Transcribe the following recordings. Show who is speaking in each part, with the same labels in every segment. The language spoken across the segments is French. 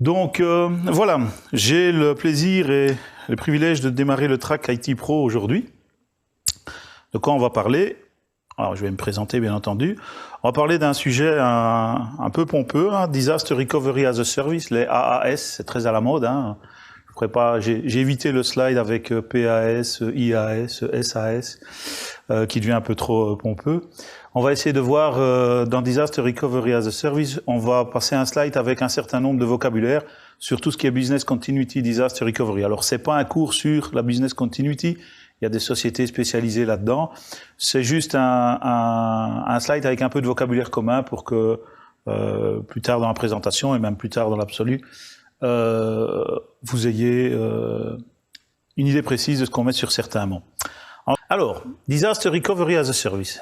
Speaker 1: Donc voilà, j'ai le plaisir et le privilège de démarrer le track IT Pro aujourd'hui. De quoi on va parler? Alors je vais me présenter bien entendu. On va parler d'un sujet un peu pompeux, Disaster Recovery as a Service, les AAS, c'est très à la mode. J'ai évité le slide avec PAS, IAS, SAS, qui devient un peu trop pompeux. On va essayer de voir dans Disaster Recovery as a Service, on va passer un slide avec un certain nombre de vocabulaire sur tout ce qui est Business Continuity, Disaster Recovery. Alors c'est pas un cours sur la Business Continuity, il y a des sociétés spécialisées là-dedans. C'est juste un slide avec un peu de vocabulaire commun pour que plus tard dans la présentation et même plus tard dans l'absolu, vous ayez une idée précise de ce qu'on met sur certains mots. Alors, Disaster Recovery as a Service.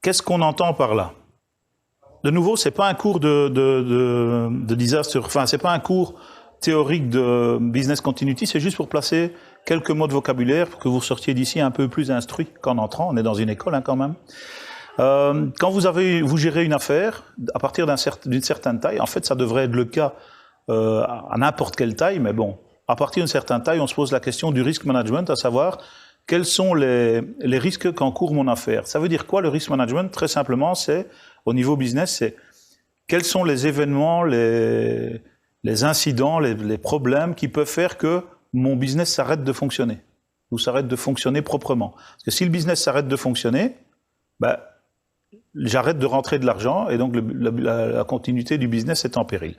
Speaker 1: Qu'est-ce qu'on entend par là? De nouveau, c'est pas un cours de disaster, enfin, c'est pas un cours théorique de business continuity, c'est juste pour placer quelques mots de vocabulaire pour que vous sortiez d'ici un peu plus instruit qu'en entrant. On est dans une école, quand même. Quand vous gérez une affaire, à partir d'une certaine taille, en fait, ça devrait être le cas à n'importe quelle taille, mais bon, à partir d'une certaine taille, on se pose la question du risk management, à savoir quels sont les risques qu'encourt mon affaire. Ça veut dire quoi le risk management? Très simplement, c'est, au niveau business, c'est quels sont les événements, les incidents, les problèmes qui peuvent faire que mon business s'arrête de fonctionner, ou s'arrête de fonctionner proprement. Parce que si le business s'arrête de fonctionner, ben, j'arrête de rentrer de l'argent, et donc la continuité du business est en péril.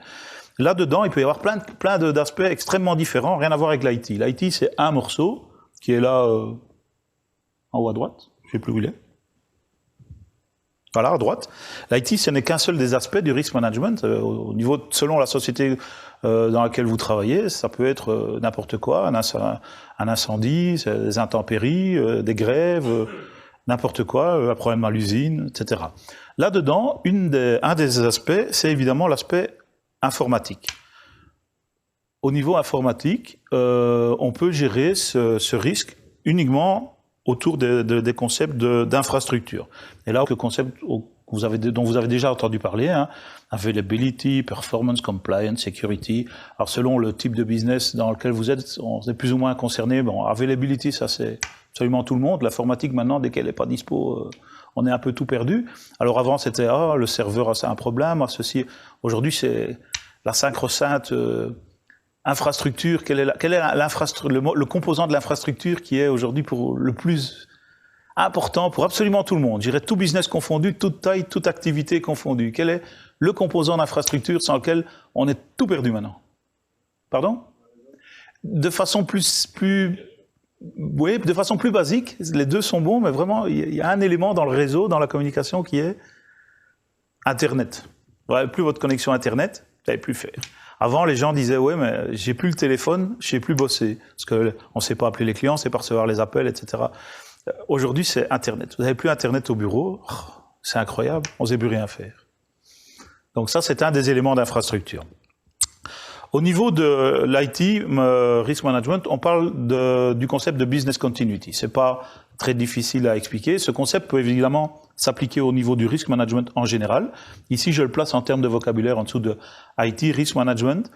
Speaker 1: Là-dedans, il peut y avoir plein d'aspects extrêmement différents, rien à voir avec l'IT. L'IT, c'est un morceau qui est là, en haut à droite, je ne sais plus où il est. Voilà, à droite. L'IT, ce n'est qu'un seul des aspects du risk management. Au niveau, selon la société dans laquelle vous travaillez, ça peut être n'importe quoi, un incendie, des intempéries, des grèves, n'importe quoi, un problème à l'usine, etc. Là-dedans, un des aspects, c'est évidemment l'aspect informatique. Au niveau informatique, on peut gérer ce risque uniquement autour des concepts d'infrastructure. Et là, le concept dont vous avez déjà entendu parler, availability, performance, compliance, security. Alors selon le type de business dans lequel vous êtes, on est plus ou moins concerné. Bon, availability, ça c'est absolument tout le monde. L'informatique maintenant, dès qu'elle n'est pas dispo, on est un peu tout perdu. Alors avant c'était le serveur a un problème, ceci. Aujourd'hui c'est la sacro-sainte infrastructure. Quel est le composant de l'infrastructure qui est aujourd'hui pour le plus important pour absolument tout le monde? Je dirais tout business confondu, toute taille, toute activité confondue. Quel est le composant d'infrastructure sans lequel on est tout perdu maintenant? Pardon? De façon oui, de façon plus basique, les deux sont bons, mais vraiment, il y a un élément dans le réseau, dans la communication qui est Internet. Vous n'avez plus votre connexion Internet, vous n'avez plus faire. Avant, les gens disaient, ouais, mais j'ai plus le téléphone, je sais plus bosser. Parce que on sait pas appeler les clients, on sait pas recevoir les appels, etc. Aujourd'hui, c'est Internet. Vous n'avez plus Internet au bureau, c'est incroyable, on ne sait plus rien faire. Donc ça, c'est un des éléments d'infrastructure. Au niveau de l'IT, risk management, on parle du concept de business continuity. C'est pas très difficile à expliquer. Ce concept peut évidemment s'appliquer au niveau du risk management en général. Ici, je le place en termes de vocabulaire en dessous de IT, risk management.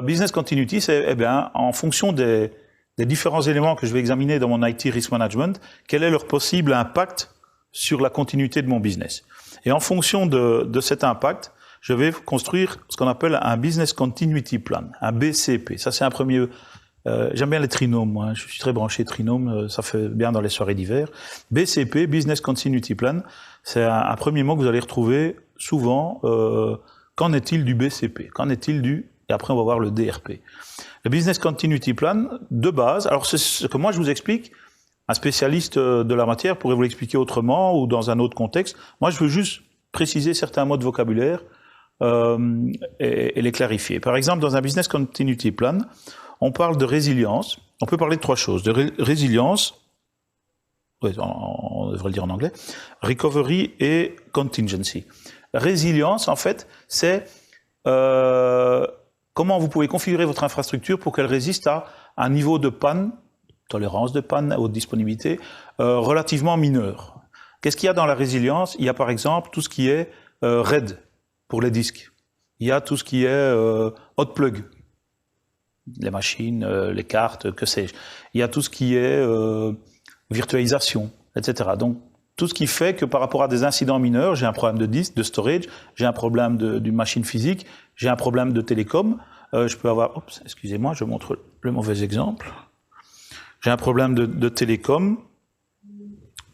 Speaker 1: Business continuity, c'est, en fonction des différents éléments que je vais examiner dans mon IT risk management, quel est leur possible impact sur la continuité de mon business. Et en fonction de cet impact, je vais construire ce qu'on appelle un Business Continuity Plan, un BCP. Ça, c'est un premier... j'aime bien les trinômes, moi. Je suis très branché trinôme, ça fait bien dans les soirées d'hiver. BCP, Business Continuity Plan, c'est un premier mot que vous allez retrouver souvent. Qu'en est-il du BCP? Qu'en est-il du... Et après, on va voir le DRP. Le Business Continuity Plan, de base, alors c'est ce que moi je vous explique, un spécialiste de la matière pourrait vous l'expliquer autrement ou dans un autre contexte. Moi, je veux juste préciser certains mots de vocabulaire et les clarifier. Par exemple, dans un Business Continuity Plan, on parle de résilience. On peut parler de trois choses. De résilience, on devrait le dire en anglais, recovery et contingency. Résilience, en fait, c'est comment vous pouvez configurer votre infrastructure pour qu'elle résiste à un niveau de panne, tolérance de panne, haute disponibilité, relativement mineur. Qu'est-ce qu'il y a dans la résilience? Il y a par exemple tout ce qui est RAID pour les disques. il y a tout ce qui est hot plug, les machines, les cartes, que sais-je. Il y a tout ce qui est virtualisation, etc. Donc, tout ce qui fait que par rapport à des incidents mineurs, j'ai un problème de disque, de storage, j'ai un problème d'une machine physique, j'ai un problème de télécom, je peux avoir... Oups, excusez-moi, je montre le mauvais exemple. J'ai un problème de télécom,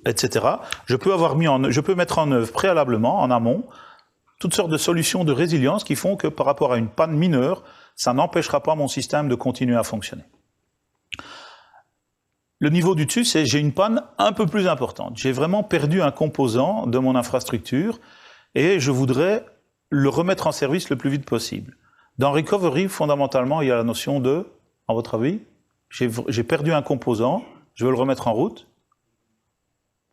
Speaker 1: etc. Je peux mettre en œuvre préalablement, en amont, toutes sortes de solutions de résilience qui font que par rapport à une panne mineure, ça n'empêchera pas mon système de continuer à fonctionner. Le niveau du dessus, c'est j'ai une panne un peu plus importante. J'ai vraiment perdu un composant de mon infrastructure et je voudrais le remettre en service le plus vite possible. Dans Recovery, fondamentalement, il y a la notion de, à votre avis, j'ai perdu un composant, je veux le remettre en route.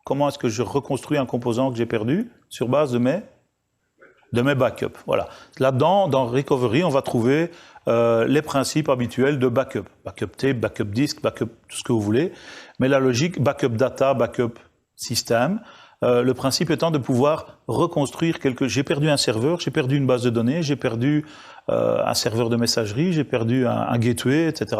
Speaker 1: Comment est-ce que je reconstruis un composant que j'ai perdu sur base de mes backups? Voilà. Là-dedans, dans Recovery, on va trouver les principes habituels de backup. Backup tape, backup disk, backup tout ce que vous voulez. Mais la logique, backup data, backup système, le principe étant de pouvoir reconstruire j'ai perdu un serveur, j'ai perdu une base de données, j'ai perdu un serveur de messagerie, j'ai perdu un gateway, etc.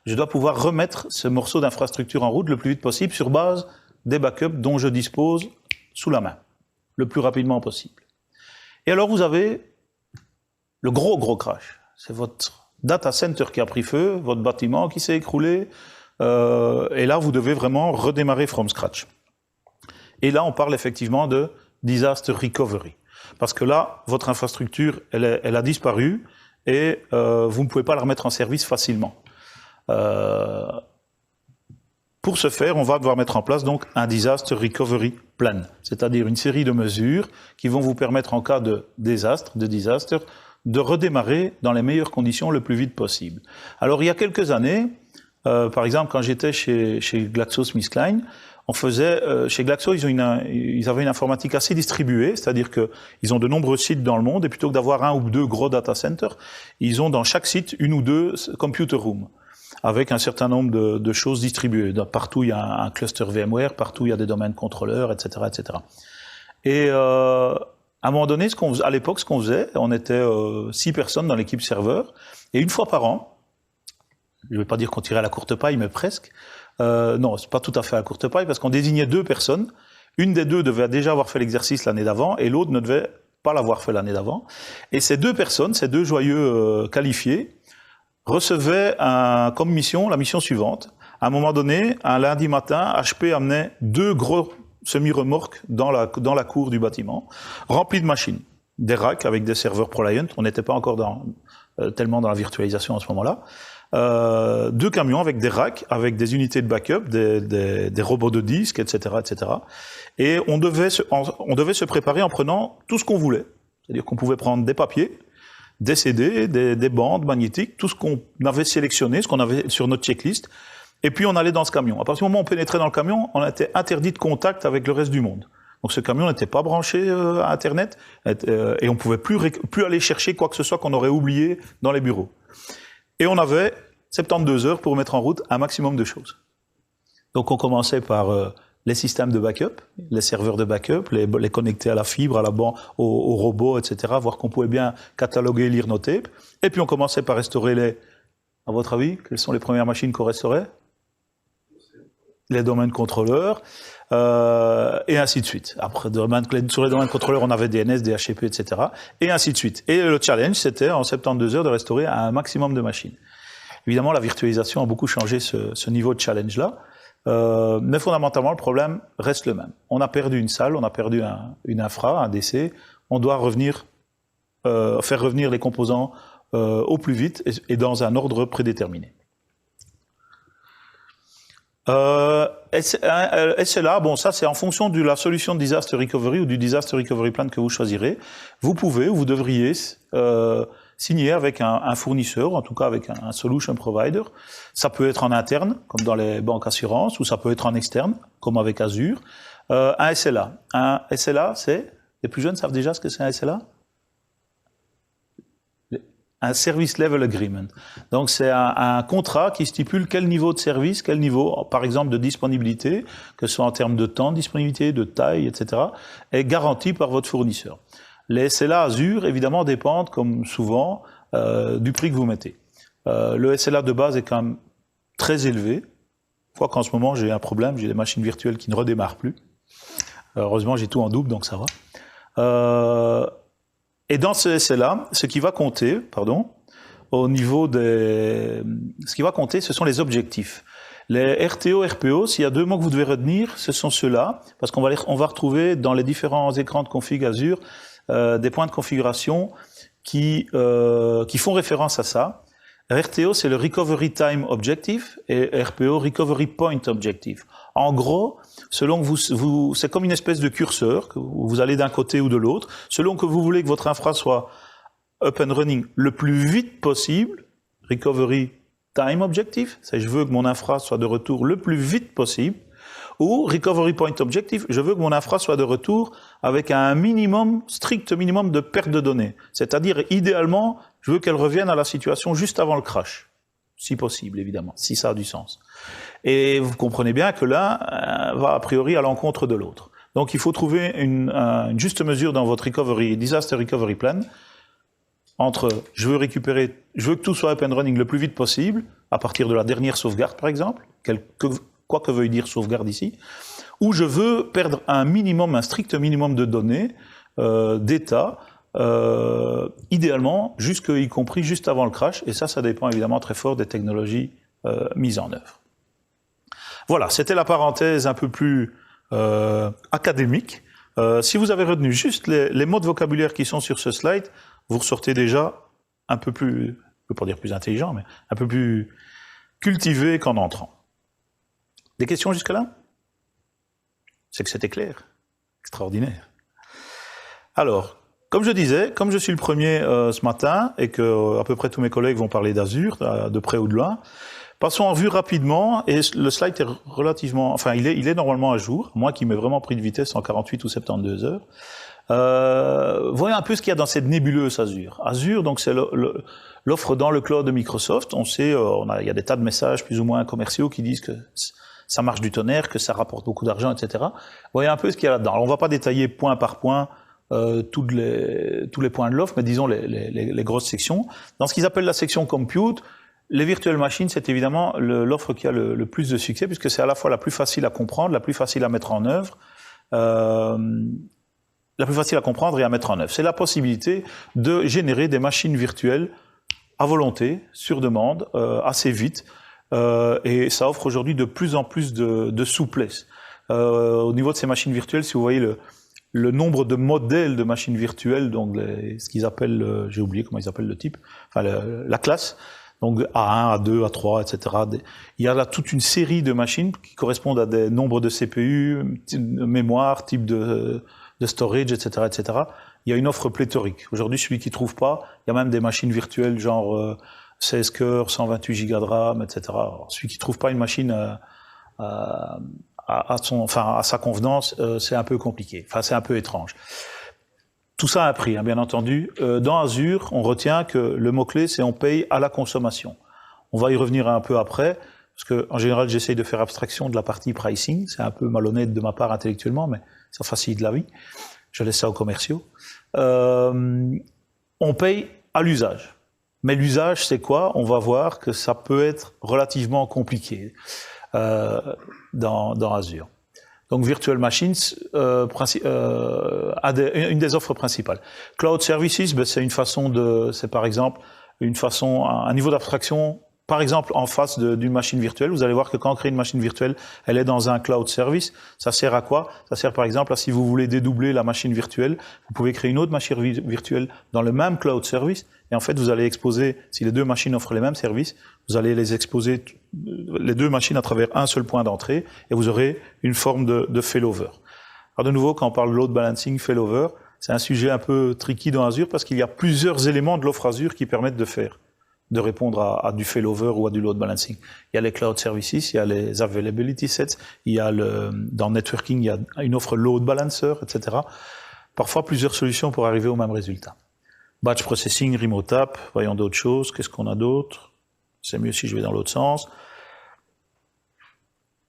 Speaker 1: Je dois pouvoir remettre ce morceau d'infrastructure en route le plus vite possible sur base des backups dont je dispose sous la main, le plus rapidement possible. Et alors vous avez le gros crash. C'est votre data center qui a pris feu, votre bâtiment qui s'est écroulé, et là vous devez vraiment redémarrer from scratch. Et là on parle effectivement de disaster recovery. Parce que là, votre infrastructure, elle a disparu, et vous ne pouvez pas la remettre en service facilement. Pour ce faire, on va devoir mettre en place donc un disaster recovery plan, c'est-à-dire une série de mesures qui vont vous permettre en cas de désastre, de redémarrer dans les meilleures conditions le plus vite possible. Alors il y a quelques années, par exemple quand j'étais chez GlaxoSmithKline, on faisait chez Glaxo, ils avaient une informatique assez distribuée, c'est-à-dire que ils ont de nombreux sites dans le monde et plutôt que d'avoir un ou deux gros data centers, ils ont dans chaque site une ou deux computer rooms, avec un certain nombre de choses distribuées. Partout, il y a un cluster VMware, partout, il y a des domaines contrôleurs, etc., etc. Et à un moment donné, à l'époque, ce qu'on faisait, on était 6 personnes dans l'équipe serveur, et une fois par an, je ne vais pas dire qu'on tirait à la courte paille, mais presque, non, c'est pas tout à fait à la courte paille, parce qu'on désignait 2 personnes, une des 2 devait déjà avoir fait l'exercice l'année d'avant, et l'autre ne devait pas l'avoir fait l'année d'avant. Et ces 2 personnes, ces 2 joyeux qualifiés, recevait comme mission la mission suivante. À un moment donné, un lundi matin, HP amenait 2 gros semi-remorques dans la cour du bâtiment, remplis de machines. Des racks avec des serveurs ProLiant, on n'était pas encore tellement dans la virtualisation à ce moment-là. 2 camions avec des racks, avec des unités de backup, des robots de disques, etc., etc. Et on devait se préparer en prenant tout ce qu'on voulait. C'est-à-dire qu'on pouvait prendre des papiers, des CD, des bandes magnétiques, tout ce qu'on avait sélectionné, ce qu'on avait sur notre checklist, et puis on allait dans ce camion. À partir du moment où on pénétrait dans le camion, on était interdit de contact avec le reste du monde. Donc ce camion n'était pas branché à Internet, et on pouvait plus aller chercher quoi que ce soit qu'on aurait oublié dans les bureaux. Et on avait 72 heures pour mettre en route un maximum de choses. Donc on commençait par les systèmes de backup, les serveurs de backup, les connecter à la fibre, à la bande, aux robots, etc., voir qu'on pouvait bien cataloguer et lire nos tapes. Et puis on commençait par restaurer à votre avis, quelles sont les premières machines qu'on restaurait? Les domaines contrôleurs, et ainsi de suite. Après, sur les domaines contrôleurs, on avait DNS, DHCP, etc., et ainsi de suite. Et le challenge, c'était en 72 heures de restaurer un maximum de machines. Évidemment, la virtualisation a beaucoup changé ce niveau de challenge-là. Mais fondamentalement, le problème reste le même. On a perdu une salle, on a perdu une infra, un DC. On doit faire revenir les composants au plus vite et dans un ordre prédéterminé. SLA, bon, ça c'est en fonction de la solution de disaster recovery ou du disaster recovery plan que vous choisirez. Vous pouvez ou vous devriez signer avec un fournisseur, en tout cas avec un solution provider. Ça peut être en interne, comme dans les banques assurances, ou ça peut être en externe, comme avec Azure. Un SLA. Un SLA, les plus jeunes savent déjà ce que c'est un SLA? Un Service Level Agreement. Donc c'est un contrat qui stipule quel niveau de service, quel niveau, par exemple, de disponibilité, que ce soit en termes de temps de disponibilité, de taille, etc., est garanti par votre fournisseur. Les SLA Azure, évidemment, dépendent, comme souvent, du prix que vous mettez. Le SLA de base est quand même très élevé. Je crois qu'en ce moment, j'ai un problème, j'ai des machines virtuelles qui ne redémarrent plus. Heureusement, j'ai tout en double, donc ça va. Et dans ce SLA, ce qui va compter, au niveau des... Ce qui va compter, ce sont les objectifs. Les RTO, RPO, s'il y a deux mots que vous devez retenir, ce sont ceux-là, parce qu'on va retrouver dans les différents écrans de config Azure des points de configuration qui font référence à ça. RTO, c'est le Recovery Time Objective, et RPO, Recovery Point Objective. En gros, selon que c'est comme une espèce de curseur, que vous allez d'un côté ou de l'autre, selon que vous voulez que votre infra soit up and running le plus vite possible, Recovery Time Objective, c'est je veux que mon infra soit de retour le plus vite possible, ou Recovery Point Objective, je veux que mon infra soit de retour avec un minimum, strict minimum de perte de données. C'est-à-dire, idéalement, je veux qu'elle revienne à la situation juste avant le crash. Si possible, évidemment, si ça a du sens. Et vous comprenez bien que l'un va a priori à l'encontre de l'autre. Donc il faut trouver une juste mesure dans votre Disaster Recovery Plan entre je veux que tout soit up and running le plus vite possible, à partir de la dernière sauvegarde par exemple, quoi que veuille dire sauvegarde ici, ou je veux perdre un strict minimum de données, d'état, idéalement, y compris juste avant le crash, et ça dépend évidemment très fort des technologies mises en œuvre. Voilà, c'était la parenthèse un peu plus académique. Si vous avez retenu juste les mots de vocabulaire qui sont sur ce slide, vous ressortez déjà un peu plus, je ne veux pas dire plus intelligent, mais un peu plus cultivé qu'en entrant. Des questions jusque-là? C'est que c'était clair. Extraordinaire. Alors, comme je disais, comme je suis le premier ce matin, et que à peu près tous mes collègues vont parler d'Azure, de près ou de loin, passons en vue rapidement, et le slide est relativement, enfin il est normalement à jour, moi qui m'ai vraiment pris de vitesse en 48 ou 72 heures. Voyons un peu ce qu'il y a dans cette nébuleuse Azure. Azure, donc c'est l'offre dans le cloud de Microsoft. On sait, il y a des tas de messages plus ou moins commerciaux qui disent que ça marche du tonnerre, que ça rapporte beaucoup d'argent, etc. Voyons un peu ce qu'il y a là-dedans. Alors, on va pas détailler point par point tous les points de l'offre, mais disons les grosses sections. Dans ce qu'ils appellent la section compute, les virtual machines, c'est évidemment l'offre qui a le plus de succès, puisque c'est à la fois la plus facile à comprendre, la plus facile à mettre en œuvre, la plus facile à comprendre et à mettre en œuvre. C'est la possibilité de générer des machines virtuelles à volonté, sur demande, assez vite, et ça offre aujourd'hui de plus en plus de souplesse. Au niveau de ces machines virtuelles, si vous voyez le nombre de modèles de machines virtuelles, donc ce qu'ils appellent, j'ai oublié comment ils appellent le type, enfin la classe, donc A1, A2, A3, etc. Il y a là toute une série de machines qui correspondent à des nombres de CPU, mémoire, type de storage, etc., etc. Il y a une offre pléthorique. Aujourd'hui, celui qui trouve pas, il y a même des machines virtuelles genre 16 cœurs, 128 Go de RAM, etc. Alors, celui qui trouve pas une machine à sa convenance, c'est un peu compliqué. Enfin, c'est un peu étrange. Tout ça a un prix, hein, bien entendu. Dans Azure, on retient que le mot-clé, c'est on paye à la consommation. On va y revenir un peu après, parce que en général, j'essaye de faire abstraction de la partie pricing. C'est un peu malhonnête de ma part intellectuellement, mais ça facilite la vie. Je laisse ça aux commerciaux. On paye à l'usage. Mais l'usage, c'est quoi? On va voir que ça peut être relativement compliqué dans Azure. Donc Virtual Machines a une des offres principales. Cloud Services, c'est par exemple un niveau d'abstraction, par exemple en face d'une machine virtuelle. Vous allez voir que quand on crée une machine virtuelle, elle est dans un cloud service. Ça sert à quoi? Ça sert par exemple à si vous voulez dédoubler la machine virtuelle, vous pouvez créer une autre machine virtuelle dans le même cloud service. Et en fait, vous allez exposer, si les deux machines offrent les mêmes services, vous allez les exposer, les deux machines à travers un seul point d'entrée, et vous aurez une forme de failover. Alors de nouveau, quand on parle de load balancing, failover, c'est un sujet un peu tricky dans Azure parce qu'il y a plusieurs éléments de l'offre Azure qui permettent de répondre à du failover ou à du load balancing. Il y a les cloud services, il y a les availability sets, il y a dans networking, il y a une offre load balancer, etc. Parfois plusieurs solutions pour arriver au même résultat. Batch processing, remote app, voyons d'autres choses. Qu'est-ce qu'on a d'autre? C'est mieux si je vais dans l'autre sens.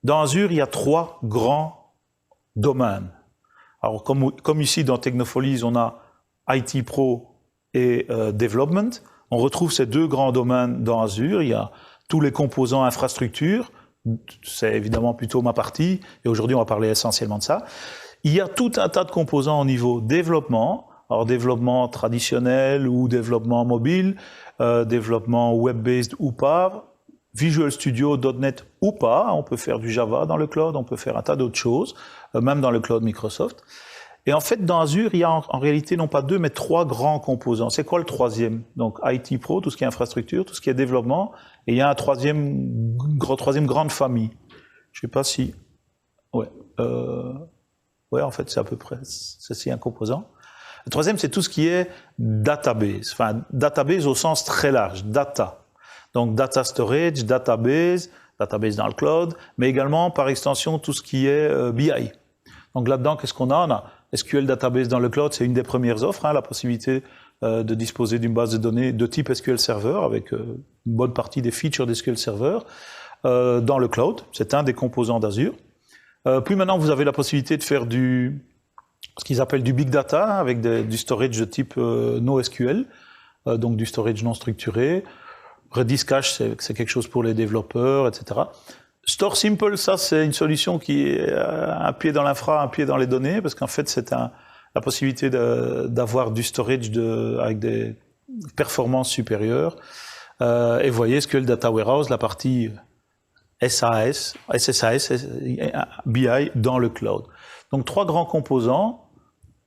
Speaker 1: Dans Azure, il y a 3 grands domaines. Alors, comme ici dans Technofolies, on a IT Pro et Development. On retrouve ces deux grands domaines dans Azure. Il y a tous les composants infrastructure. C'est évidemment plutôt ma partie. Et aujourd'hui, on va parler essentiellement de ça. Il y a tout un tas de composants au niveau développement. Alors, développement traditionnel ou développement mobile, développement web-based ou pas, Visual Studio, .NET ou pas. On peut faire du Java dans le cloud, on peut faire un tas d'autres choses, même dans le cloud Microsoft. Et en fait, dans Azure, il y a en réalité non pas deux, mais trois grands composants. C'est quoi le troisième? Donc, IT Pro, tout ce qui est infrastructure, tout ce qui est développement. Et il y a un troisième grande famille. Je sais pas si... Ouais. Ouais, en fait, c'est à peu près ceci un composant. Le troisième, c'est tout ce qui est database. Enfin, database au sens très large, data. Donc, data storage, database dans le cloud, mais également, par extension, tout ce qui est BI. Donc là-dedans, qu'est-ce qu'on a? On a SQL Database dans le cloud, c'est une des premières offres, la possibilité de disposer d'une base de données de type SQL Server, avec une bonne partie des features d'SQL Server dans le cloud. C'est un des composants d'Azure. Puis maintenant, vous avez la possibilité de faire ce qu'ils appellent du big data, avec du storage de type NoSQL, donc du storage non structuré. Redis Cache, c'est quelque chose pour les développeurs, etc. Store Simple, ça c'est une solution qui est un pied dans l'infra, un pied dans les données, parce qu'en fait c'est la possibilité d'avoir du storage avec des performances supérieures. Et vous voyez SQL Data Warehouse, la partie SSAS, BI dans le cloud. Donc trois grands composants.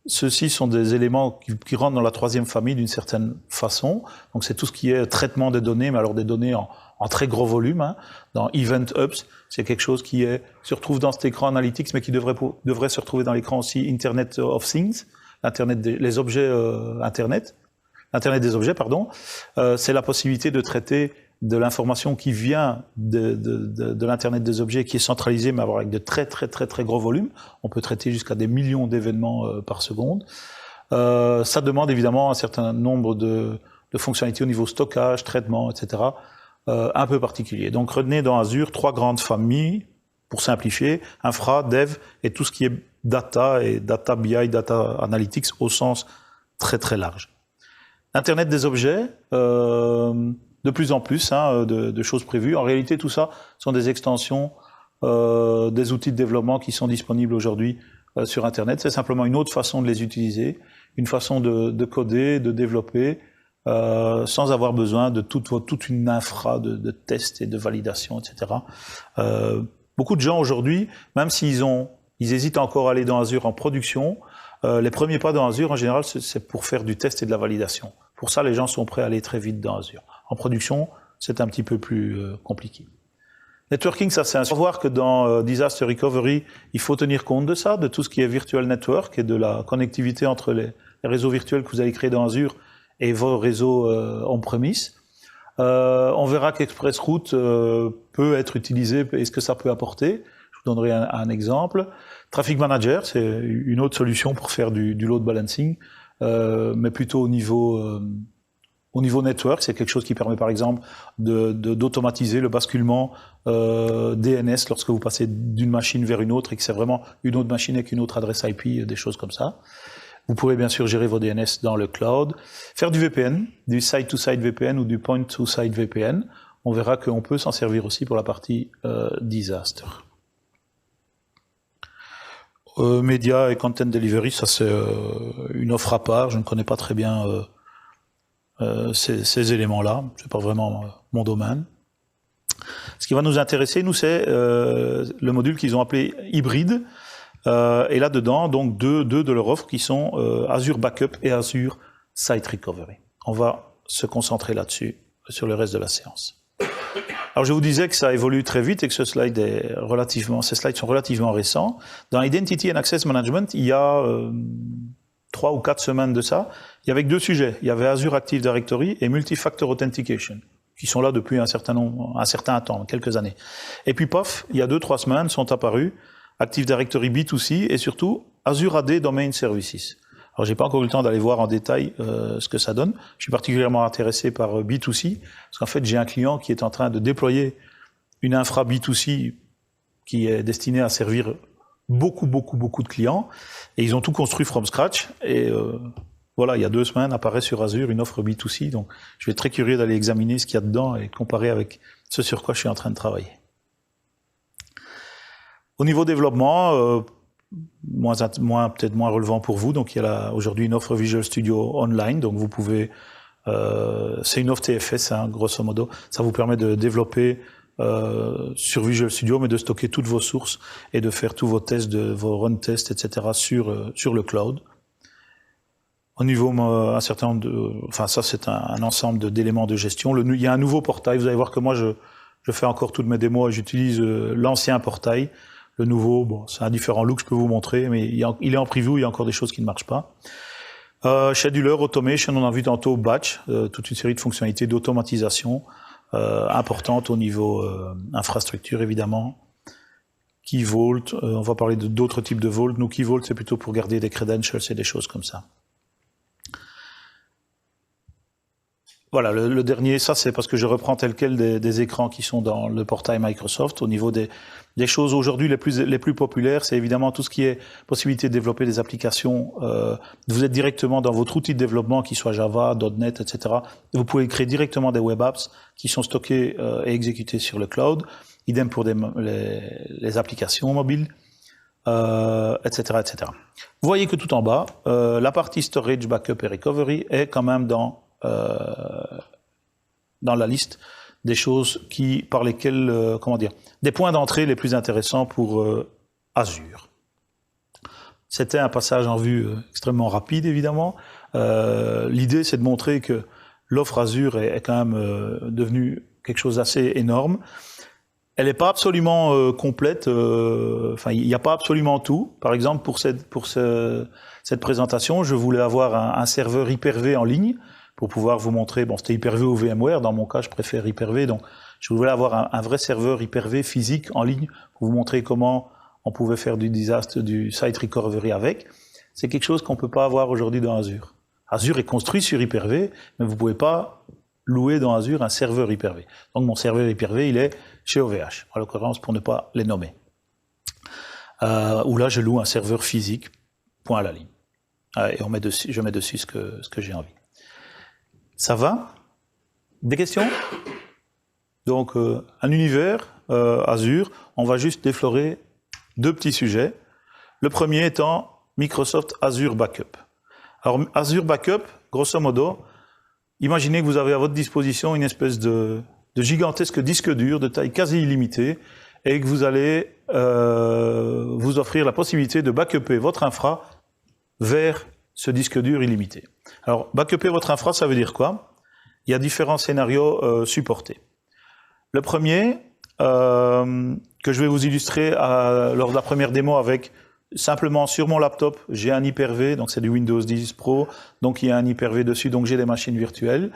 Speaker 1: Ceux-ci sont des éléments qui rentrent dans la troisième famille d'une certaine façon. Donc c'est tout ce qui est traitement des données, mais alors des données en très gros volume. Dans Event Hubs, c'est quelque chose qui se retrouve dans cet écran Analytics, mais qui devrait se retrouver dans l'écran aussi Internet of Things, Internet des objets Internet des objets, pardon. C'est la possibilité de traiter de l'information qui vient de l'Internet des objets, qui est centralisée, mais avec de très gros volumes. On peut traiter jusqu'à des millions d'événements par seconde. Ça demande évidemment un certain nombre de fonctionnalités au niveau stockage, traitement, etc., un peu particulier. Donc retenez dans Azure trois grandes familles, pour simplifier, infra, dev et tout ce qui est data et data BI, data analytics au sens très large. Internet des objets, de plus en plus de choses prévues. En réalité, tout ça sont des extensions des outils de développement qui sont disponibles aujourd'hui sur Internet. C'est simplement une autre façon de les utiliser, une façon de coder, de développer, sans avoir besoin de toute une infra de tests et de validation, etc. Beaucoup de gens aujourd'hui, même s'ils hésitent encore à aller dans Azure en production, les premiers pas dans Azure, en général, c'est pour faire du test et de la validation. Pour ça, les gens sont prêts à aller très vite dans Azure. En production, c'est un petit peu plus compliqué. Networking, ça c'est un savoir que dans Disaster Recovery, il faut tenir compte de ça, de tout ce qui est virtual network et de la connectivité entre les réseaux virtuels que vous allez créer dans Azure et vos réseaux on-premise. On verra qu'ExpressRoute peut être utilisé et ce que ça peut apporter. Je vous donnerai un exemple. Traffic Manager, c'est une autre solution pour faire du load balancing, mais plutôt au niveau network. C'est quelque chose qui permet par exemple d'automatiser le basculement DNS lorsque vous passez d'une machine vers une autre et que c'est vraiment une autre machine avec une autre adresse IP, des choses comme ça. Vous pourrez bien sûr gérer vos DNS dans le cloud, faire du VPN, du site-to-site VPN ou du point-to-site VPN. On verra qu'on peut s'en servir aussi pour la partie disaster. Média et Content Delivery, ça c'est une offre à part. Je ne connais pas très bien ces éléments-là. C'est pas vraiment mon domaine. Ce qui va nous intéresser, nous, c'est le module qu'ils ont appelé hybride. Et là-dedans, donc deux de leur offre qui sont Azure Backup et Azure Site Recovery. On va se concentrer là-dessus sur le reste de la séance. Alors je vous disais que ça évolue très vite et que ces slides sont relativement récents. Dans Identity and Access Management, il y a 3 ou 4 semaines de ça, il y avait 2 sujets. Il y avait Azure Active Directory et Multi-Factor Authentication, qui sont là depuis un certain temps, quelques années. Et puis paf, il y a 2-3 semaines sont apparus Active Directory B2C et surtout Azure AD Domain Services. Alors j'ai pas encore eu le temps d'aller voir en détail ce que ça donne. Je suis particulièrement intéressé par B2C, parce qu'en fait j'ai un client qui est en train de déployer une infra B2C qui est destinée à servir beaucoup de clients, et ils ont tout construit from scratch, et voilà, il y a 2 semaines, apparaît sur Azure une offre B2C. Donc, je vais être très curieux d'aller examiner ce qu'il y a dedans et comparer avec ce sur quoi je suis en train de travailler. Au niveau développement, peut-être moins relevant pour vous. Donc, il y a aujourd'hui une offre Visual Studio Online. Donc, vous pouvez, c'est une offre TFS, hein, grosso modo. Ça vous permet de développer sur Visual Studio, mais de stocker toutes vos sources et de faire tous vos tests, vos run tests, etc. sur le cloud. Au niveau, ça c'est un ensemble d'éléments de gestion. Il y a un nouveau portail. Vous allez voir que moi je fais encore toutes mes démos et j'utilise l'ancien portail. Le nouveau, bon, c'est un différent look, je peux vous montrer, mais il est en preview, il y a encore des choses qui ne marchent pas. Scheduler, automation, on a vu tantôt batch, toute une série de fonctionnalités d'automatisation importantes au niveau infrastructure évidemment. Key Vault, on va parler d'autres types de Vault. Nous, Key Vault, c'est plutôt pour garder des credentials et des choses comme ça. Voilà, le dernier, ça c'est parce que je reprends tel quel des écrans qui sont dans le portail Microsoft. Au niveau des choses aujourd'hui les plus populaires, c'est évidemment tout ce qui est possibilité de développer des applications. Vous êtes directement dans votre outil de développement, qui soit Java, .NET, etc. Vous pouvez créer directement des web apps qui sont stockés et exécutés sur le cloud. Idem pour les applications mobiles, etc., etc. Vous voyez que tout en bas, la partie storage, backup et recovery est quand même dans la liste des choses par lesquelles, des points d'entrée les plus intéressants pour Azure. C'était un passage en vue extrêmement rapide, évidemment. L'idée, c'est de montrer que l'offre Azure est quand même devenue quelque chose d'assez énorme. Elle n'est pas absolument complète. Il n'y a pas absolument tout. Par exemple, pour cette présentation, je voulais avoir un serveur Hyper-V en ligne pour pouvoir vous montrer, bon, c'était Hyper-V ou VMware, dans mon cas, je préfère Hyper-V, donc je voulais avoir un vrai serveur Hyper-V physique en ligne pour vous montrer comment on pouvait faire du site recovery avec. C'est quelque chose qu'on peut pas avoir aujourd'hui dans Azure. Azure est construit sur Hyper-V, mais vous pouvez pas louer dans Azure un serveur Hyper-V. Donc mon serveur Hyper-V, il est chez OVH, en l'occurrence pour ne pas les nommer. Où là, je loue un serveur physique, point à la ligne. Et je mets dessus ce que j'ai envie. Ça va? Des questions? Donc, un univers Azure, on va juste déflorer 2 petits sujets. Le premier étant Microsoft Azure Backup. Alors, Azure Backup, grosso modo, imaginez que vous avez à votre disposition une espèce de gigantesque disque dur de taille quasi illimitée et que vous allez vous offrir la possibilité de backuper votre infra vers ce disque dur illimité. Alors, backuper votre infra, ça veut dire quoi? Il y a différents scénarios supportés. Le premier, que je vais vous illustrer lors de la première démo avec simplement sur mon laptop, j'ai un Hyper-V, donc c'est du Windows 10 Pro, donc il y a un Hyper-V dessus, donc j'ai des machines virtuelles.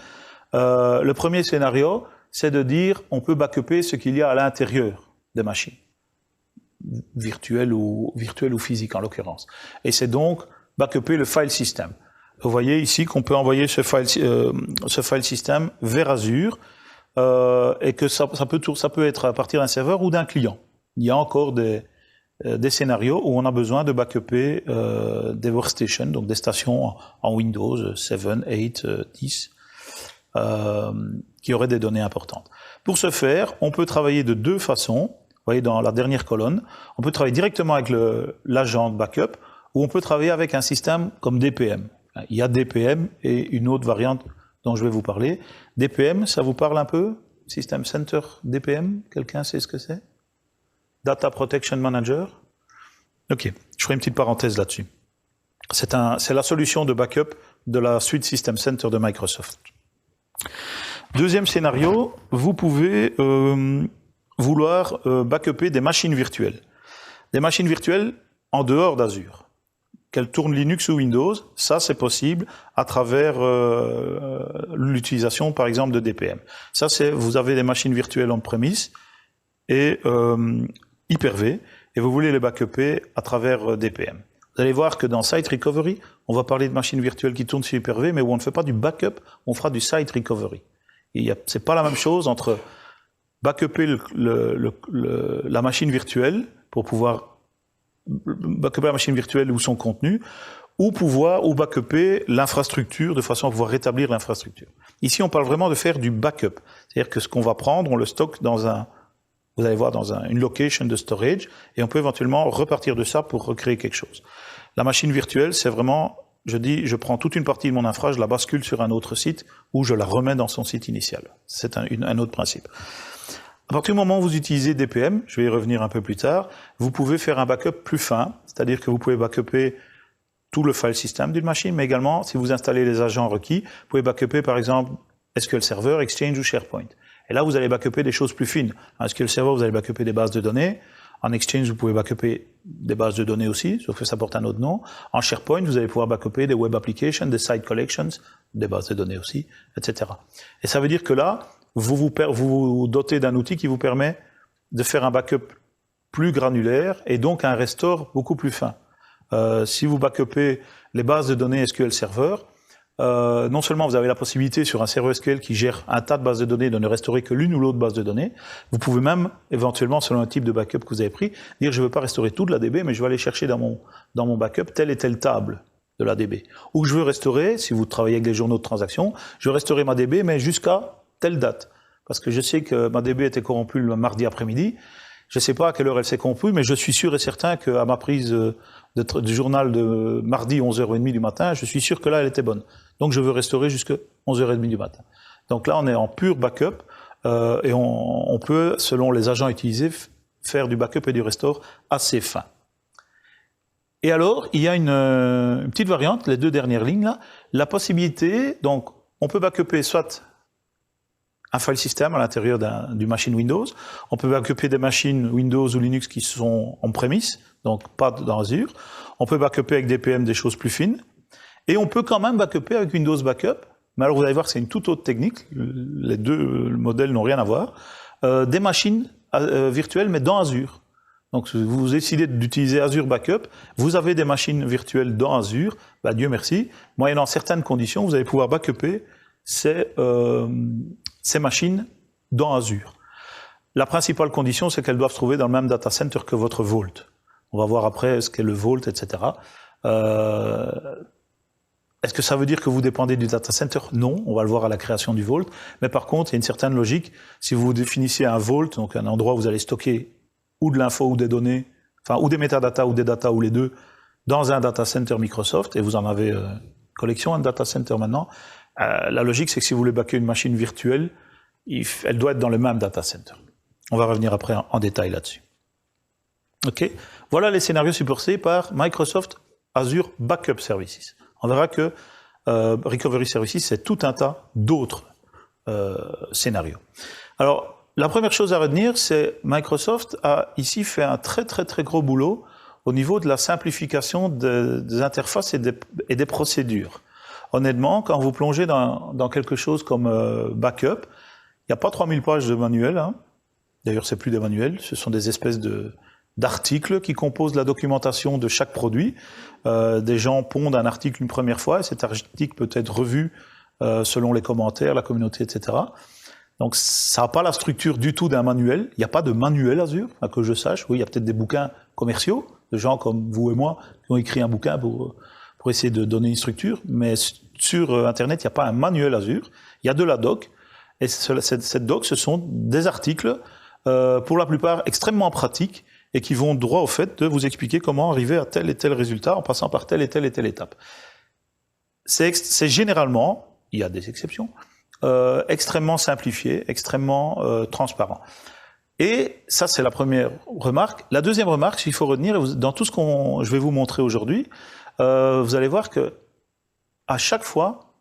Speaker 1: Le premier scénario, c'est de dire on peut backuper ce qu'il y a à l'intérieur des machines, virtuelles ou physiques en l'occurrence. Et c'est donc backuper le file system. Vous voyez ici qu'on peut envoyer ce file system vers Azure et que ça peut être à partir d'un serveur ou d'un client. Il y a encore des scénarios où on a besoin de backuper des workstations, donc des stations en Windows 7, 8, 10, qui auraient des données importantes. Pour ce faire, on peut travailler de 2 façons. Vous voyez dans la dernière colonne, on peut travailler directement avec l'agent de backup ou on peut travailler avec un système comme DPM. Il y a DPM et une autre variante dont je vais vous parler. DPM, ça vous parle un peu? System Center DPM, quelqu'un sait ce que c'est? Data Protection Manager? Ok, je ferai une petite parenthèse là-dessus. C'est la solution de backup de la suite System Center de Microsoft. Deuxième scénario, vous pouvez vouloir backuper des machines virtuelles. Des machines virtuelles en dehors d'Azure. Qu'elles tournent Linux ou Windows, ça c'est possible à travers l'utilisation par exemple de DPM. Ça c'est, vous avez des machines virtuelles on-premise et Hyper-V et vous voulez les backuper à travers DPM. Vous allez voir que dans Site Recovery, on va parler de machines virtuelles qui tournent sur Hyper-V, mais où on ne fait pas du backup, on fera du Site Recovery. C'est pas la même chose entre backuper la machine virtuelle pour pouvoir backuper la machine virtuelle ou son contenu, ou backuper l'infrastructure de façon à pouvoir rétablir l'infrastructure. Ici, on parle vraiment de faire du backup. C'est-à-dire que ce qu'on va prendre, on le stocke dans vous allez voir, dans une location de storage, et on peut éventuellement repartir de ça pour recréer quelque chose. La machine virtuelle, c'est vraiment, je prends toute une partie de mon infra, je la bascule sur un autre site, ou je la remets dans son site initial. C'est un autre principe. À partir du moment où vous utilisez DPM, je vais y revenir un peu plus tard, vous pouvez faire un backup plus fin, c'est-à-dire que vous pouvez backuper tout le file system d'une machine, mais également, si vous installez les agents requis, vous pouvez backuper par exemple SQL Server, Exchange ou SharePoint. Et là, vous allez backuper des choses plus fines. En SQL Server, vous allez backuper des bases de données. En Exchange, vous pouvez backuper des bases de données aussi, sauf que ça porte un autre nom. En SharePoint, vous allez pouvoir backuper des web applications, des site collections, des bases de données aussi, etc. Et ça veut dire que là, vous vous dotez d'un outil qui vous permet de faire un backup plus granulaire et donc un restore beaucoup plus fin. Si vous backupez les bases de données SQL Server, non seulement vous avez la possibilité sur un serveur SQL qui gère un tas de bases de données de ne restaurer que l'une ou l'autre base de données, vous pouvez même, éventuellement, selon le type de backup que vous avez pris, dire je ne veux pas restaurer toute la DB, mais je vais aller chercher dans mon backup telle et telle table de la DB. Ou je veux restaurer, si vous travaillez avec les journaux de transaction, je veux restaurer ma DB, mais jusqu'à telle date. Parce que je sais que ma DB était corrompue le mardi après-midi, je ne sais pas à quelle heure elle s'est corrompue, mais je suis sûr et certain qu'à ma prise du journal de mardi 11h30 du matin, je suis sûr que là, elle était bonne. Donc je veux restaurer jusqu'à 11h30 du matin. Donc là, on est en pur backup et on peut, selon les agents utilisés, faire du backup et du restore assez fin. Et alors, il y a une petite variante, les deux dernières lignes là, la possibilité, donc on peut backuper soit un file system à l'intérieur du machine Windows. On peut backuper des machines Windows ou Linux qui sont en premise, donc pas dans Azure. On peut backuper avec DPM des choses plus fines. Et on peut quand même backuper avec Windows Backup. Mais alors vous allez voir que c'est une toute autre technique. Les deux modèles n'ont rien à voir. Des machines virtuelles, mais dans Azure. Donc vous décidez d'utiliser Azure Backup. Vous avez des machines virtuelles dans Azure. Bah, Dieu merci. Moyennant certaines conditions, vous allez pouvoir backuper ces machines dans Azure. La principale condition, c'est qu'elles doivent se trouver dans le même data center que votre Vault. On va voir après ce qu'est le Vault, etc. Est-ce que ça veut dire que vous dépendez du data center? Non, on va le voir à la création du Vault. Mais par contre, il y a une certaine logique. Si vous définissez un Vault, donc un endroit où vous allez stocker ou de l'info ou des données, enfin ou des métadatas ou des data ou les deux, dans un data center Microsoft, et vous en avez collection, un data center maintenant, la logique, c'est que si vous voulez backuper une machine virtuelle, elle doit être dans le même data center. On va revenir après en détail là-dessus. Ok. Voilà les scénarios supportés par Microsoft Azure Backup Services. On verra que Recovery Services, c'est tout un tas d'autres scénarios. Alors, la première chose à retenir, c'est Microsoft a ici fait un très très très gros boulot au niveau de la simplification des interfaces et des procédures. Honnêtement, quand vous plongez dans quelque chose comme backup, il n'y a pas 3000 pages de manuel. Hein. D'ailleurs, c'est plus des manuels, ce sont des espèces d'articles qui composent la documentation de chaque produit. Des gens pondent un article une première fois, et cet article peut être revu selon les commentaires, la communauté, etc. Donc, ça n'a pas la structure du tout d'un manuel. Il n'y a pas de manuel Azure, à que je sache. Oui, il y a peut-être des bouquins commerciaux, de gens comme vous et moi qui ont écrit un bouquin pour essayer de donner une structure, mais sur Internet, il n'y a pas un manuel Azure, il y a de la doc, et cette doc, ce sont des articles, pour la plupart extrêmement pratiques, et qui vont droit au fait de vous expliquer comment arriver à tel et tel résultat en passant par telle et telle étape. C'est généralement, il y a des exceptions, extrêmement simplifié, extrêmement transparent. Et ça, c'est la première remarque. La deuxième remarque, s'il faut retenir, dans tout ce que je vais vous montrer aujourd'hui, vous allez voir que à chaque fois,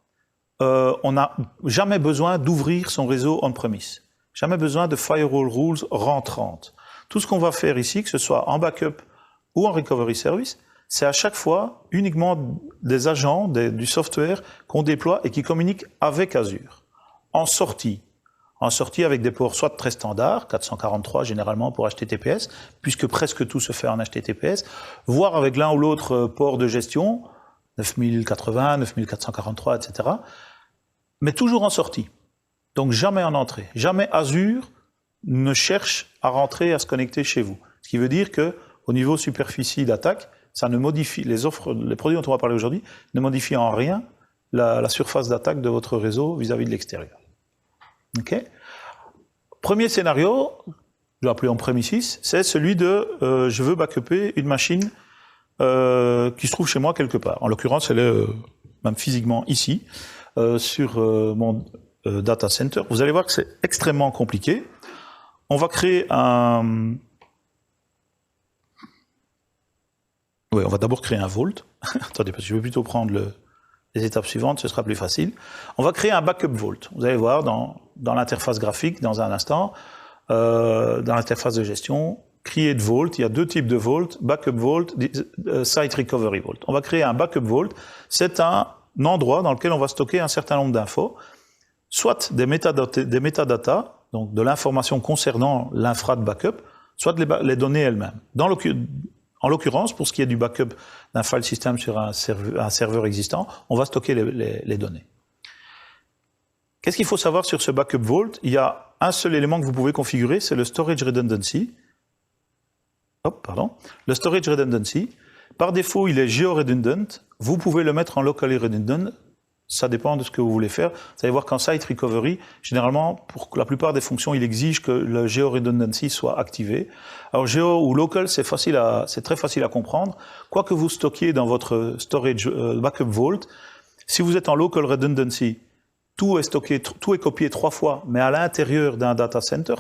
Speaker 1: on n'a jamais besoin d'ouvrir son réseau on-premise. Jamais besoin de firewall rules rentrantes. Tout ce qu'on va faire ici, que ce soit en backup ou en recovery service, c'est à chaque fois uniquement des agents, du software qu'on déploie et qui communiquent avec Azure. En sortie avec des ports soit très standards, 443 généralement pour HTTPS, puisque presque tout se fait en HTTPS, voire avec l'un ou l'autre port de gestion, 9080, 9443, etc. Mais toujours en sortie. Donc jamais en entrée. Jamais Azure ne cherche à rentrer, à se connecter chez vous. Ce qui veut dire que, au niveau superficie d'attaque, ça ne modifie, les produits dont on va parler aujourd'hui, ne modifient en rien la surface d'attaque de votre réseau vis-à-vis de l'extérieur. Ok. Premier scénario, je vais appeler en premises, c'est celui de je veux backuper une machine qui se trouve chez moi quelque part. En l'occurrence, elle est même physiquement ici, sur mon data center. Vous allez voir que c'est extrêmement compliqué. On va créer un... Oui, on va d'abord créer un vault. Attendez, parce que je vais plutôt prendre les étapes suivantes, ce sera plus facile. On va créer un backup vault. Vous allez voir dans l'interface graphique, dans un instant, dans l'interface de gestion, create vault, il y a deux types de vault, backup vault, site recovery vault. On va créer un backup vault. C'est un endroit dans lequel on va stocker un certain nombre d'infos, soit des métadatas, donc de l'information concernant l'infra de backup, soit les données elles-mêmes. En l'occurrence, pour ce qui est du backup d'un file system sur un serveur existant, on va stocker les données. Qu'est-ce qu'il faut savoir sur ce backup vault? Il y a un seul élément que vous pouvez configurer, c'est le storage redundancy. Le storage redundancy. Par défaut, il est geo-redundant. Vous pouvez le mettre en locally redundant. Ça dépend de ce que vous voulez faire. Vous allez voir qu'en site recovery, généralement, pour la plupart des fonctions, il exige que le geo-redundancy soit activé. Alors, geo ou local, c'est très facile à comprendre. Quoi que vous stockiez dans votre storage backup vault, si vous êtes en local redundancy, tout est stocké, tout est copié 3 fois, mais à l'intérieur d'un data center.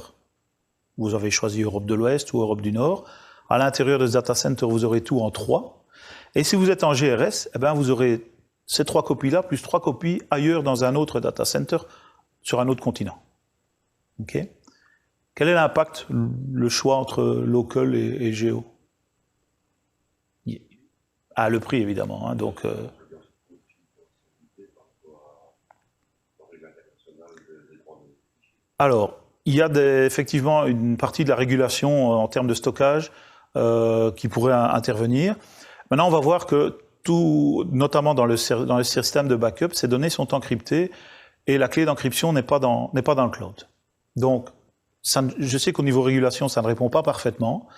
Speaker 1: Vous avez choisi Europe de l'Ouest ou Europe du Nord. À l'intérieur de ce data center, vous aurez tout en 3. Et si vous êtes en GRS, eh ben, vous aurez ces 3 copies-là, plus 3 copies ailleurs dans un autre data center sur un autre continent. Ok. Quel est l'impact, le choix entre local et géo? Ah, le prix, évidemment. Hein, donc, alors, il y a effectivement une partie de la régulation en termes de stockage qui pourrait intervenir. Maintenant, on va voir que tout, notamment dans le système de backup, ces données sont encryptées et la clé d'encryption n'est pas dans le cloud. Donc, je sais qu'au niveau régulation, ça ne répond pas parfaitement,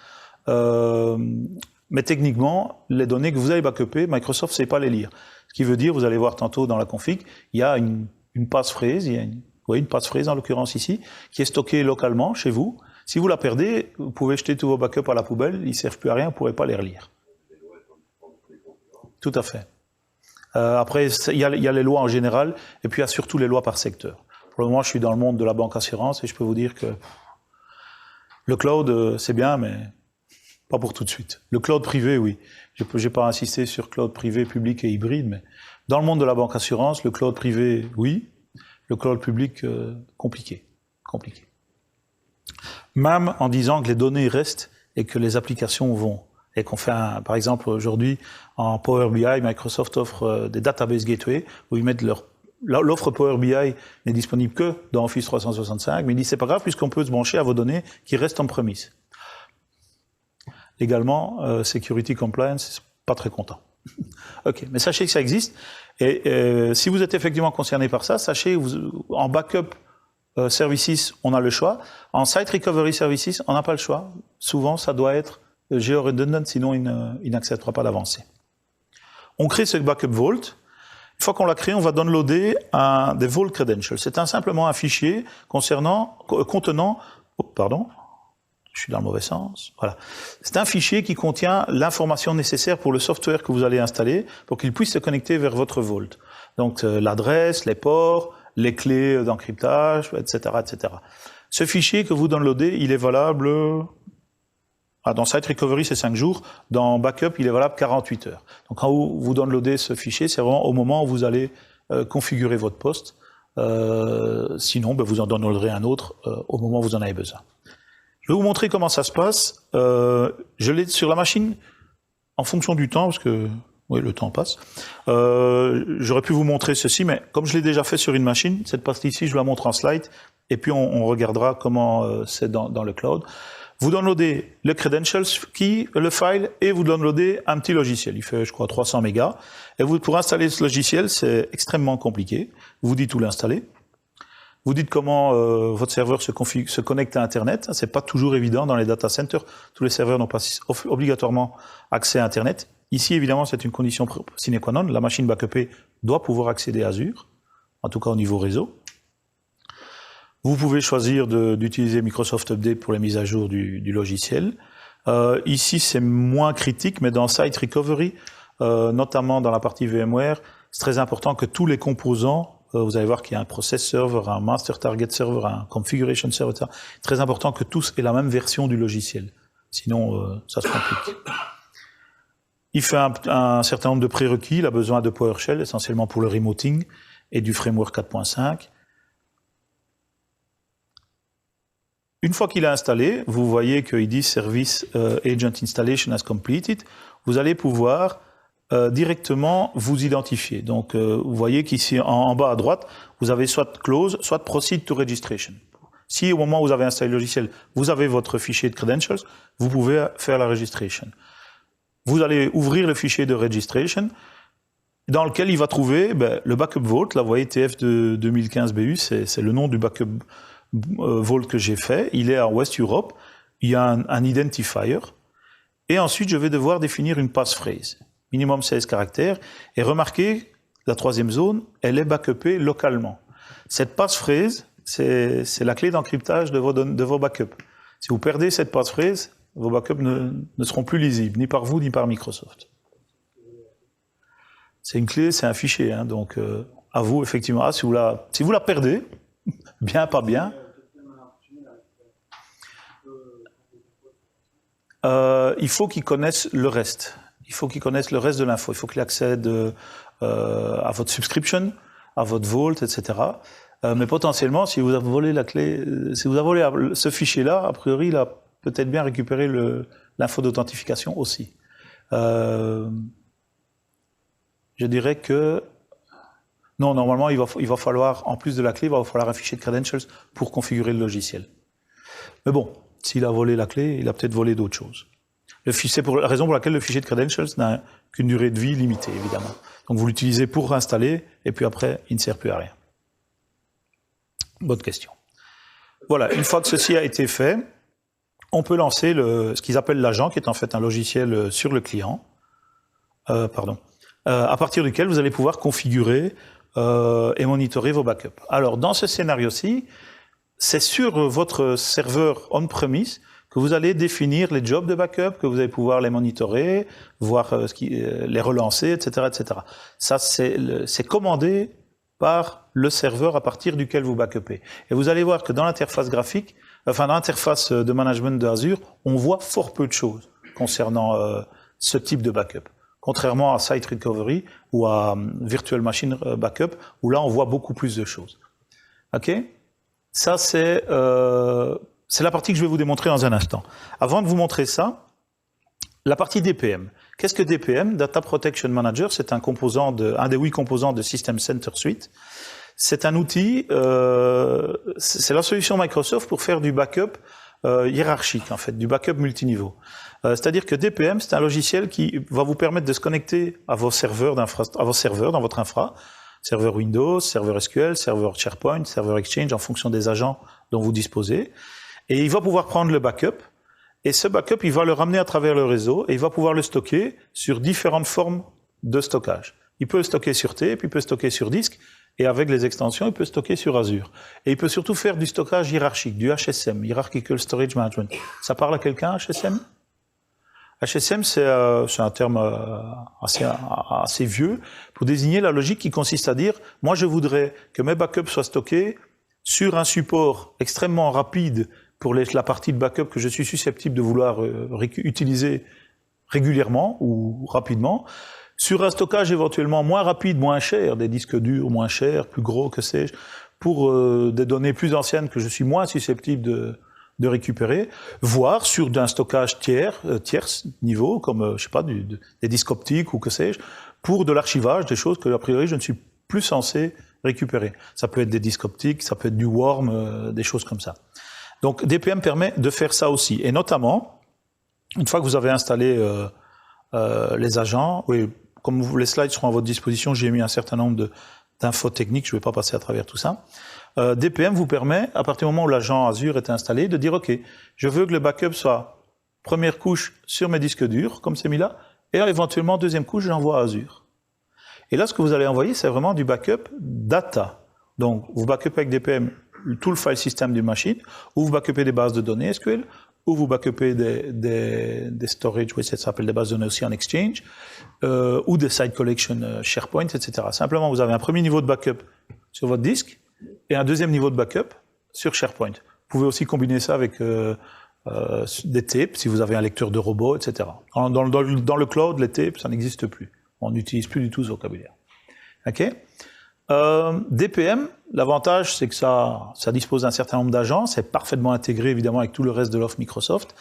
Speaker 1: mais techniquement, les données que vous allez backuper, Microsoft ne sait pas les lire. Ce qui veut dire, vous allez voir tantôt dans la config, il y a une passphrase, il y a une passphrase en l'occurrence ici, qui est stockée localement chez vous. Si vous la perdez, vous pouvez jeter tous vos backups à la poubelle, ils ne servent plus à rien, vous ne pourrez pas les relire. Tout à fait. Après, il y a les lois en général, et puis il y a surtout les lois par secteur. Pour le moment, je suis dans le monde de la banque assurance, et je peux vous dire que le cloud, c'est bien, mais pas pour tout de suite. Le cloud privé, oui. Je n'ai pas insisté sur cloud privé, public et hybride, mais dans le monde de la banque assurance, le cloud privé, oui. Le cloud public, compliqué. Même en disant que les données restent et que les applications vont. Et qu'on fait, par exemple, aujourd'hui, en Power BI, Microsoft offre des database gateway où ils mettent l'offre Power BI n'est disponible que dans Office 365, mais ils disent c'est pas grave puisqu'on peut se brancher à vos données qui restent en premise. Également, Security Compliance, pas très content. Ok, mais sachez que ça existe. Et si vous êtes effectivement concerné par ça, sachez, en backup services, on a le choix. En site recovery services, on n'a pas le choix. Souvent, ça doit être geo-redundant, sinon il n'acceptera pas d'avancer. On crée ce backup vault. Une fois qu'on l'a créé, on va downloader des vault credentials. C'est simplement un fichier contenant... je suis dans le mauvais sens. Voilà. C'est un fichier qui contient l'information nécessaire pour le software que vous allez installer pour qu'il puisse se connecter vers votre vault. Donc l'adresse, les ports, les clés d'encryptage, etc., etc. Ce fichier que vous downloadez, il est valable... dans Site Recovery, c'est 5 jours. Dans Backup, il est valable 48 heures. Donc quand vous downloadez ce fichier, c'est vraiment au moment où vous allez configurer votre poste. Sinon, vous en downloaderez un autre au moment où vous en avez besoin. Je vais vous montrer comment ça se passe. Je l'ai sur la machine en fonction du temps, parce que oui, le temps passe. J'aurais pu vous montrer ceci, mais comme je l'ai déjà fait sur une machine, cette partie-ci, je la montre en slide, et puis on regardera comment c'est dans le cloud. Vous downloadez le credentials key, le file, et vous downloadez un petit logiciel. Il fait, je crois, 300 mégas. Et pour installer ce logiciel, c'est extrêmement compliqué. Vous dites où l'installer. Vous dites comment votre serveur se connecte à Internet. C'est pas toujours évident dans les data centers. Tous les serveurs n'ont pas obligatoirement accès à Internet. Ici, évidemment, c'est une condition sine qua non. La machine backupée doit pouvoir accéder à Azure, en tout cas au niveau réseau. Vous pouvez choisir d'utiliser Microsoft Update pour les mises à jour du logiciel. Ici, c'est moins critique, mais dans Site Recovery, notamment dans la partie VMware, c'est très important que tous les composants, vous allez voir qu'il y a un Process Server, un Master Target Server, un Configuration Server, c'est très important que tous aient la même version du logiciel. Sinon, ça se complique. Il fait un certain nombre de prérequis. Il a besoin de PowerShell, essentiellement pour le remoting, et du framework 4.5. Une fois qu'il est installé, vous voyez qu'il dit Service Agent Installation as completed. Vous allez pouvoir directement vous identifier. Donc, vous voyez qu'ici, en bas à droite, vous avez soit Close, soit Proceed to Registration. Si au moment où vous avez installé le logiciel, vous avez votre fichier de credentials, vous pouvez faire la registration. Vous allez ouvrir le fichier de registration, dans lequel il va trouver le backup vault. Là, vous voyez TF de 2015 BU, c'est le nom du backup vault que j'ai fait. Il est à West Europe. Il y a un identifier. Et ensuite, je vais devoir définir une passphrase. Minimum 16 caractères. Et remarquez, la troisième zone, elle est backupée localement. Cette passphrase, c'est la clé d'encryptage de vos backups. Si vous perdez cette passphrase, vos backups ne seront plus lisibles, ni par vous, ni par Microsoft. C'est une clé, c'est un fichier, hein, donc à vous, effectivement. Si vous la perdez, bien, pas bien, il faut qu'ils connaissent le reste. Il faut qu'ils connaissent le reste de l'info. Il faut qu'ils accèdent à votre subscription, à votre vault, etc. Mais potentiellement, si vous avez volé la clé, si vous avez volé ce fichier-là, a priori, il a peut-être bien récupéré l'info d'authentification aussi. Je dirais que non, normalement, il va falloir, en plus de la clé, il va falloir un fichier de credentials pour configurer le logiciel. Mais bon, s'il a volé la clé, il a peut-être volé d'autres choses. C'est la raison pour laquelle le fichier de credentials n'a qu'une durée de vie limitée, évidemment. Donc vous l'utilisez pour installer, et puis après, il ne sert plus à rien. Bonne question. Voilà, une fois que ceci a été fait, on peut lancer ce qu'ils appellent l'agent, qui est en fait un logiciel sur le client, à partir duquel vous allez pouvoir configurer et monitorer vos backups. Alors, dans ce scénario-ci, c'est sur votre serveur on-premise que vous allez définir les jobs de backup, que vous allez pouvoir les monitorer, voir les relancer, etc., etc. Ça, c'est commandé par le serveur à partir duquel vous backupez. Et vous allez voir que dans l'interface graphique, dans l'interface de management d'Azure, on voit fort peu de choses concernant ce type de backup. Contrairement à Site Recovery ou à Virtual Machine Backup, où là on voit beaucoup plus de choses. Ok ? Ça c'est la partie que je vais vous démontrer dans un instant. Avant de vous montrer ça, la partie DPM. Qu'est-ce que DPM ? Data Protection Manager, c'est un des 8 composants de System Center Suite. C'est un outil, c'est la solution Microsoft pour faire du backup hiérarchique, en fait, du backup multiniveau. C'est-à-dire que DPM, c'est un logiciel qui va vous permettre de se connecter à vos serveurs dans votre infra, serveur Windows, serveur SQL, serveur SharePoint, serveur Exchange, en fonction des agents dont vous disposez. Et il va pouvoir prendre le backup, et ce backup, il va le ramener à travers le réseau, et il va pouvoir le stocker sur différentes formes de stockage. Il peut le stocker sur tape, il peut le stocker sur disque, et avec les extensions, il peut stocker sur Azure. Et il peut surtout faire du stockage hiérarchique, du HSM, Hierarchical Storage Management. Ça parle à quelqu'un, HSM ? HSM, c'est un terme assez vieux pour désigner la logique qui consiste à dire, moi je voudrais que mes backups soient stockés sur un support extrêmement rapide pour la partie de backup que je suis susceptible de vouloir utiliser régulièrement ou rapidement, sur un stockage éventuellement moins rapide, moins cher, des disques durs moins chers, plus gros, que sais-je, pour des données plus anciennes que je suis moins susceptible de récupérer, voire sur d'un stockage tierce niveau, comme, je sais pas, des disques optiques ou que sais-je, pour de l'archivage, des choses que, a priori, je ne suis plus censé récupérer. Ça peut être des disques optiques, ça peut être du worm, des choses comme ça. Donc, DPM permet de faire ça aussi. Et notamment, une fois que vous avez installé les agents, oui, comme les slides seront à votre disposition, j'ai mis un certain nombre d'infos techniques, je ne vais pas passer à travers tout ça. DPM vous permet, à partir du moment où l'agent Azure est installé, de dire « Ok, je veux que le backup soit première couche sur mes disques durs, comme c'est mis là, et éventuellement, deuxième couche, j'envoie à Azure. Et là, ce que vous allez envoyer, c'est vraiment du backup data. Donc, vous backupez avec DPM tout le file system d'une machine, ou vous backupez des bases de données SQL, ou vous backupez des storage, oui, ça s'appelle des bases de données aussi en Exchange, ou des site collection SharePoint, etc. Simplement, vous avez un premier niveau de backup sur votre disque, et un deuxième niveau de backup sur SharePoint. Vous pouvez aussi combiner ça avec des tapes, si vous avez un lecteur de robot, etc. Dans le cloud, les tapes, ça n'existe plus. On n'utilise plus du tout ce vocabulaire. OK ? DPM, l'avantage, c'est que ça dispose d'un certain nombre d'agents, c'est parfaitement intégré, évidemment, avec tout le reste de l'offre Microsoft.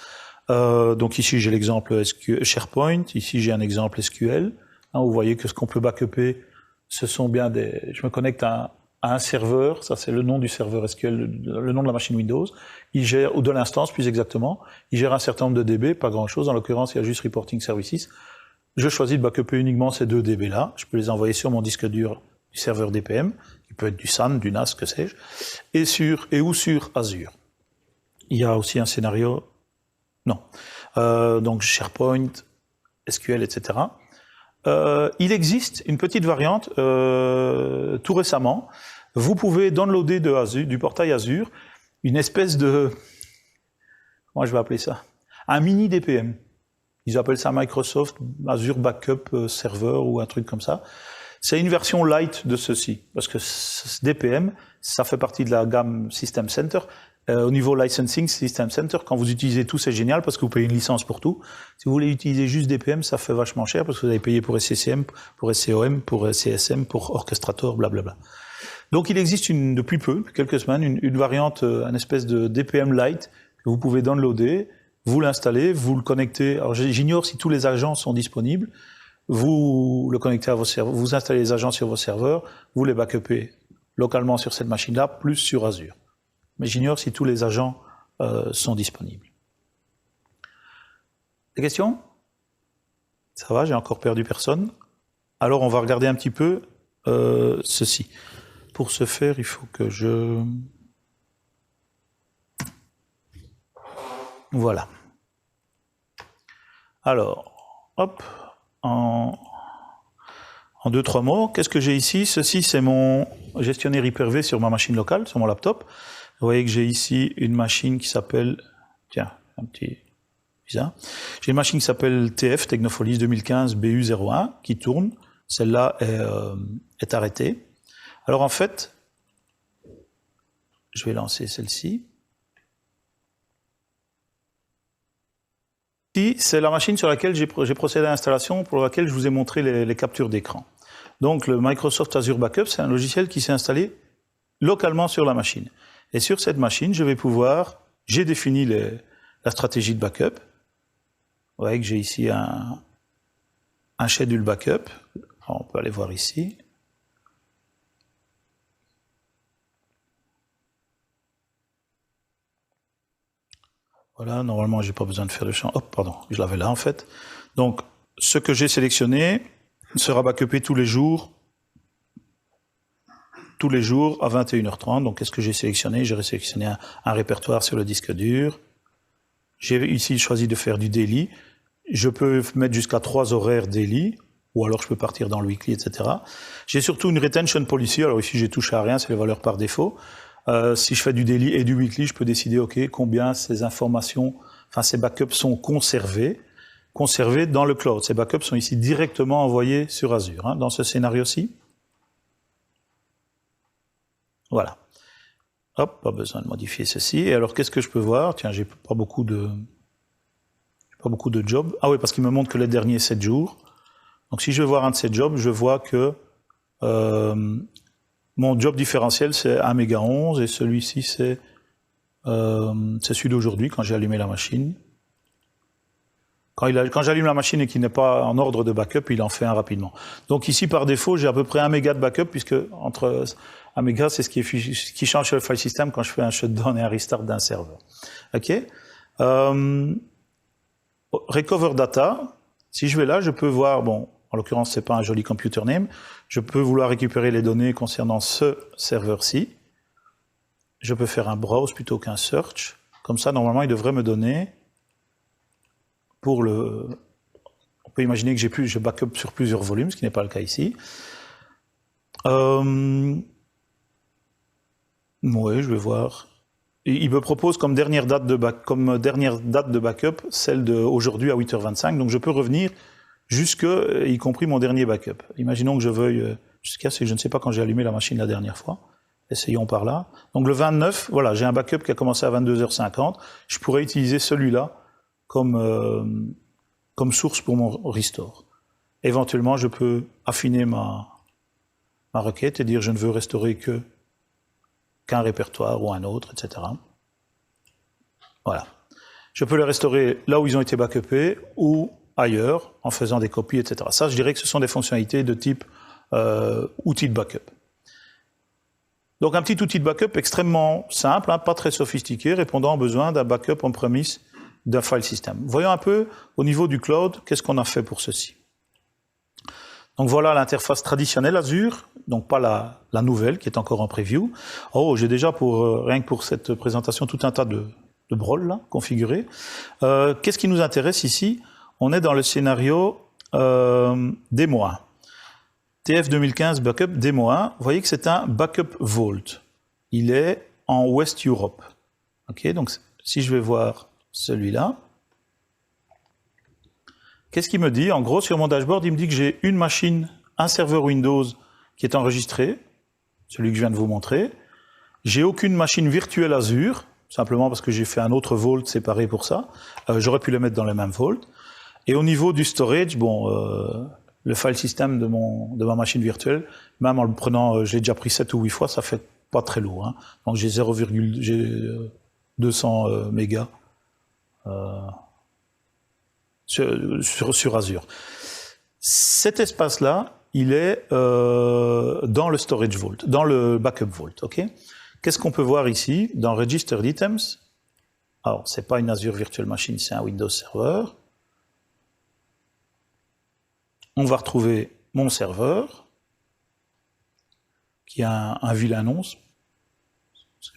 Speaker 1: Donc ici, j'ai l'exemple SharePoint, ici, j'ai un exemple SQL. Vous voyez que ce qu'on peut backuper, ce sont bien je me connecte à un serveur, ça c'est le nom du serveur SQL, le nom de la machine Windows. Il gère, ou de l'instance plus exactement, il gère un certain nombre de DB, pas grand chose, en l'occurrence il y a juste Reporting Services. Je choisis de backuper uniquement ces 2 DB là, je peux les envoyer sur mon disque dur du serveur DPM, qui peut être du SAN, du NAS, que sais-je, ou sur Azure. Il y a aussi un scénario, non, donc SharePoint, SQL, etc. Il existe une petite variante, tout récemment, vous pouvez downloader de Azure, du portail Azure, une espèce de, comment je vais appeler ça, un mini DPM. Ils appellent ça Microsoft Azure Backup Server ou un truc comme ça. C'est une version light de ceci, parce que ce DPM, ça fait partie de la gamme System Center. Au niveau licensing, System Center, quand vous utilisez tout, c'est génial, parce que vous payez une licence pour tout. Si vous voulez utiliser juste DPM, ça fait vachement cher, parce que vous avez payé pour SCCM, pour SCOM, pour CSM, pour Orchestrator, blablabla. Donc il existe depuis peu, depuis quelques semaines, une variante, une espèce de DPM light, que vous pouvez downloader, vous l'installez, vous le connectez. Alors j'ignore si tous les agents sont disponibles. Vous le connectez à vos serveurs, vous installez les agents sur vos serveurs, vous les backupez localement sur cette machine-là, plus sur Azure. Mais j'ignore si tous les agents sont disponibles. Des questions? Ça va, j'ai encore perdu personne. Alors on va regarder un petit peu ceci. Pour ce faire, il faut que je... Voilà. Alors, hop, en 2-3 mots, qu'est-ce que j'ai ici? Ceci, c'est mon gestionnaire Hyper-V sur ma machine locale, sur mon laptop. Vous voyez que j'ai ici une machine qui s'appelle... Tiens, un petit... bizarre. J'ai une machine qui s'appelle TF, Technofolis 2015 BU01, qui tourne. Celle-là est arrêtée. Alors en fait, je vais lancer celle-ci. Ici, c'est la machine sur laquelle j'ai procédé à l'installation, pour laquelle je vous ai montré les captures d'écran. Donc le Microsoft Azure Backup, c'est un logiciel qui s'est installé localement sur la machine. Et sur cette machine, je vais pouvoir, j'ai défini la stratégie de backup. Vous voyez que j'ai ici un schedule backup. Alors, on peut aller voir ici. Voilà, normalement, j'ai pas besoin de faire le champ. Hop, pardon, je l'avais là en fait. Donc, ce que j'ai sélectionné sera backupé tous les jours à 21h30. Donc, qu'est-ce que j'ai sélectionné? J'ai sélectionné un répertoire sur le disque dur. J'ai ici choisi de faire du daily. Je peux mettre jusqu'à 3 horaires daily, ou alors je peux partir dans le weekly, etc. J'ai surtout une retention policy. Alors ici, j'ai touché à rien, c'est les valeurs par défaut. Si je fais du daily et du weekly, je peux décider, OK, combien ces informations, enfin ces backups sont conservés dans le cloud. Ces backups sont ici directement envoyés sur Azure, hein, dans ce scénario-ci. Voilà. Hop, pas besoin de modifier ceci. Et alors, qu'est-ce que je peux voir? Tiens, j'ai pas beaucoup de jobs. Ah oui, parce qu'il me montre que les derniers 7 jours. Donc si je vais voir un de ces jobs, je vois que mon job différentiel, c'est 1 méga 11, et celui-ci, c'est celui d'aujourd'hui, quand j'ai allumé la machine. Quand j'allume la machine et qu'il n'est pas en ordre de backup, il en fait un rapidement. Donc ici, par défaut, j'ai à peu près 1 méga de backup, puisque entre 1 méga, c'est ce qui change sur le file system quand je fais un shutdown et un restart d'un serveur. OK. Recover data. Si je vais là, je peux voir, bon, en l'occurrence, c'est pas un joli computer name. Je peux vouloir récupérer les données concernant ce serveur-ci. Je peux faire un browse plutôt qu'un search. Comme ça, normalement, il devrait me donner, pour le On peut imaginer que je backup sur plusieurs volumes, ce qui n'est pas le cas ici. Oui, je vais voir. Il me propose comme dernière date de backup celle d'aujourd'hui à 8h25, donc je peux revenir y compris mon dernier backup. Imaginons que je veuille, je ne sais pas quand j'ai allumé la machine la dernière fois. Essayons par là. Donc le 29, voilà, j'ai un backup qui a commencé à 22h50. Je pourrais utiliser celui-là comme source pour mon restore. Éventuellement, je peux affiner ma requête et dire je ne veux restaurer qu'un répertoire ou un autre, etc. Voilà. Je peux les restaurer là où ils ont été backupés ou ailleurs en faisant des copies, etc. Ça, je dirais que ce sont des fonctionnalités de type outil de backup. Donc un petit outil de backup extrêmement simple, hein, pas très sophistiqué, répondant aux besoins d'un backup on-premise d'un file system. Voyons un peu au niveau du cloud, qu'est-ce qu'on a fait pour ceci. Donc voilà l'interface traditionnelle Azure, donc pas la nouvelle qui est encore en preview. Oh, j'ai déjà rien que pour cette présentation tout un tas de brol là, configurés. Qu'est-ce qui nous intéresse ici? On est dans le scénario démo 1. TF 2015 Backup démo 1. Vous voyez que c'est un Backup Vault. Il est en West Europe. Ok, donc si je vais voir celui-là, qu'est-ce qu'il me dit? En gros, sur mon dashboard, il me dit que j'ai une machine, un serveur Windows qui est enregistré, celui que je viens de vous montrer. J'ai aucune machine virtuelle Azure, simplement parce que j'ai fait un autre Vault séparé pour ça. J'aurais pu les mettre dans le même Vault. Et au niveau du storage, bon, le file system de ma machine virtuelle, même en le prenant, j'ai déjà pris 7 ou 8 fois, ça fait pas très lourd. Hein. Donc j'ai 200 mégas sur Azure. Cet espace-là, il est dans le storage vault, dans le backup vault. Okay. Qu'est-ce qu'on peut voir ici dans Registered Items? Alors, c'est pas une Azure Virtual Machine, c'est un Windows Server. On va retrouver mon serveur, qui a un vilain nom.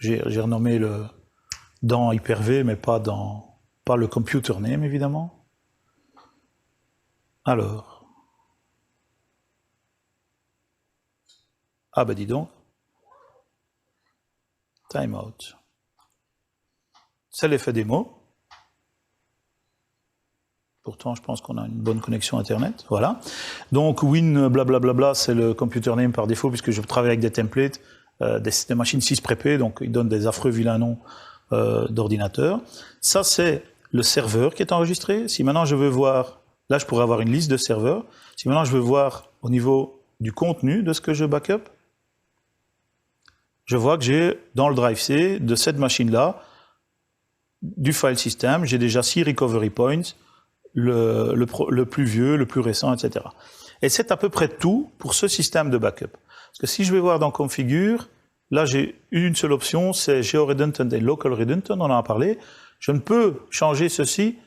Speaker 1: J'ai renommé dans Hyper-V, mais pas le computer name, évidemment. Alors. Ah ben dis donc. Timeout. C'est l'effet démo. Pourtant, je pense qu'on a une bonne connexion Internet. Voilà. Donc, Win, blablabla, c'est le computer name par défaut, puisque je travaille avec des templates, des machines 6 prépées, donc ils donnent des affreux vilains noms d'ordinateurs. Ça, c'est le serveur qui est enregistré. Si maintenant je veux voir, là, je pourrais avoir une liste de serveurs. Si maintenant je veux voir au niveau du contenu de ce que je backup, je vois que j'ai dans le drive C de cette machine-là, du file system, j'ai déjà 6 recovery points, le plus vieux, le plus récent, etc. Et c'est à peu près tout pour ce système de backup. Parce que si je vais voir dans Configure, là j'ai une seule option, c'est Geo-Redundant et Local Redundant, on en a parlé. Je ne peux changer ceci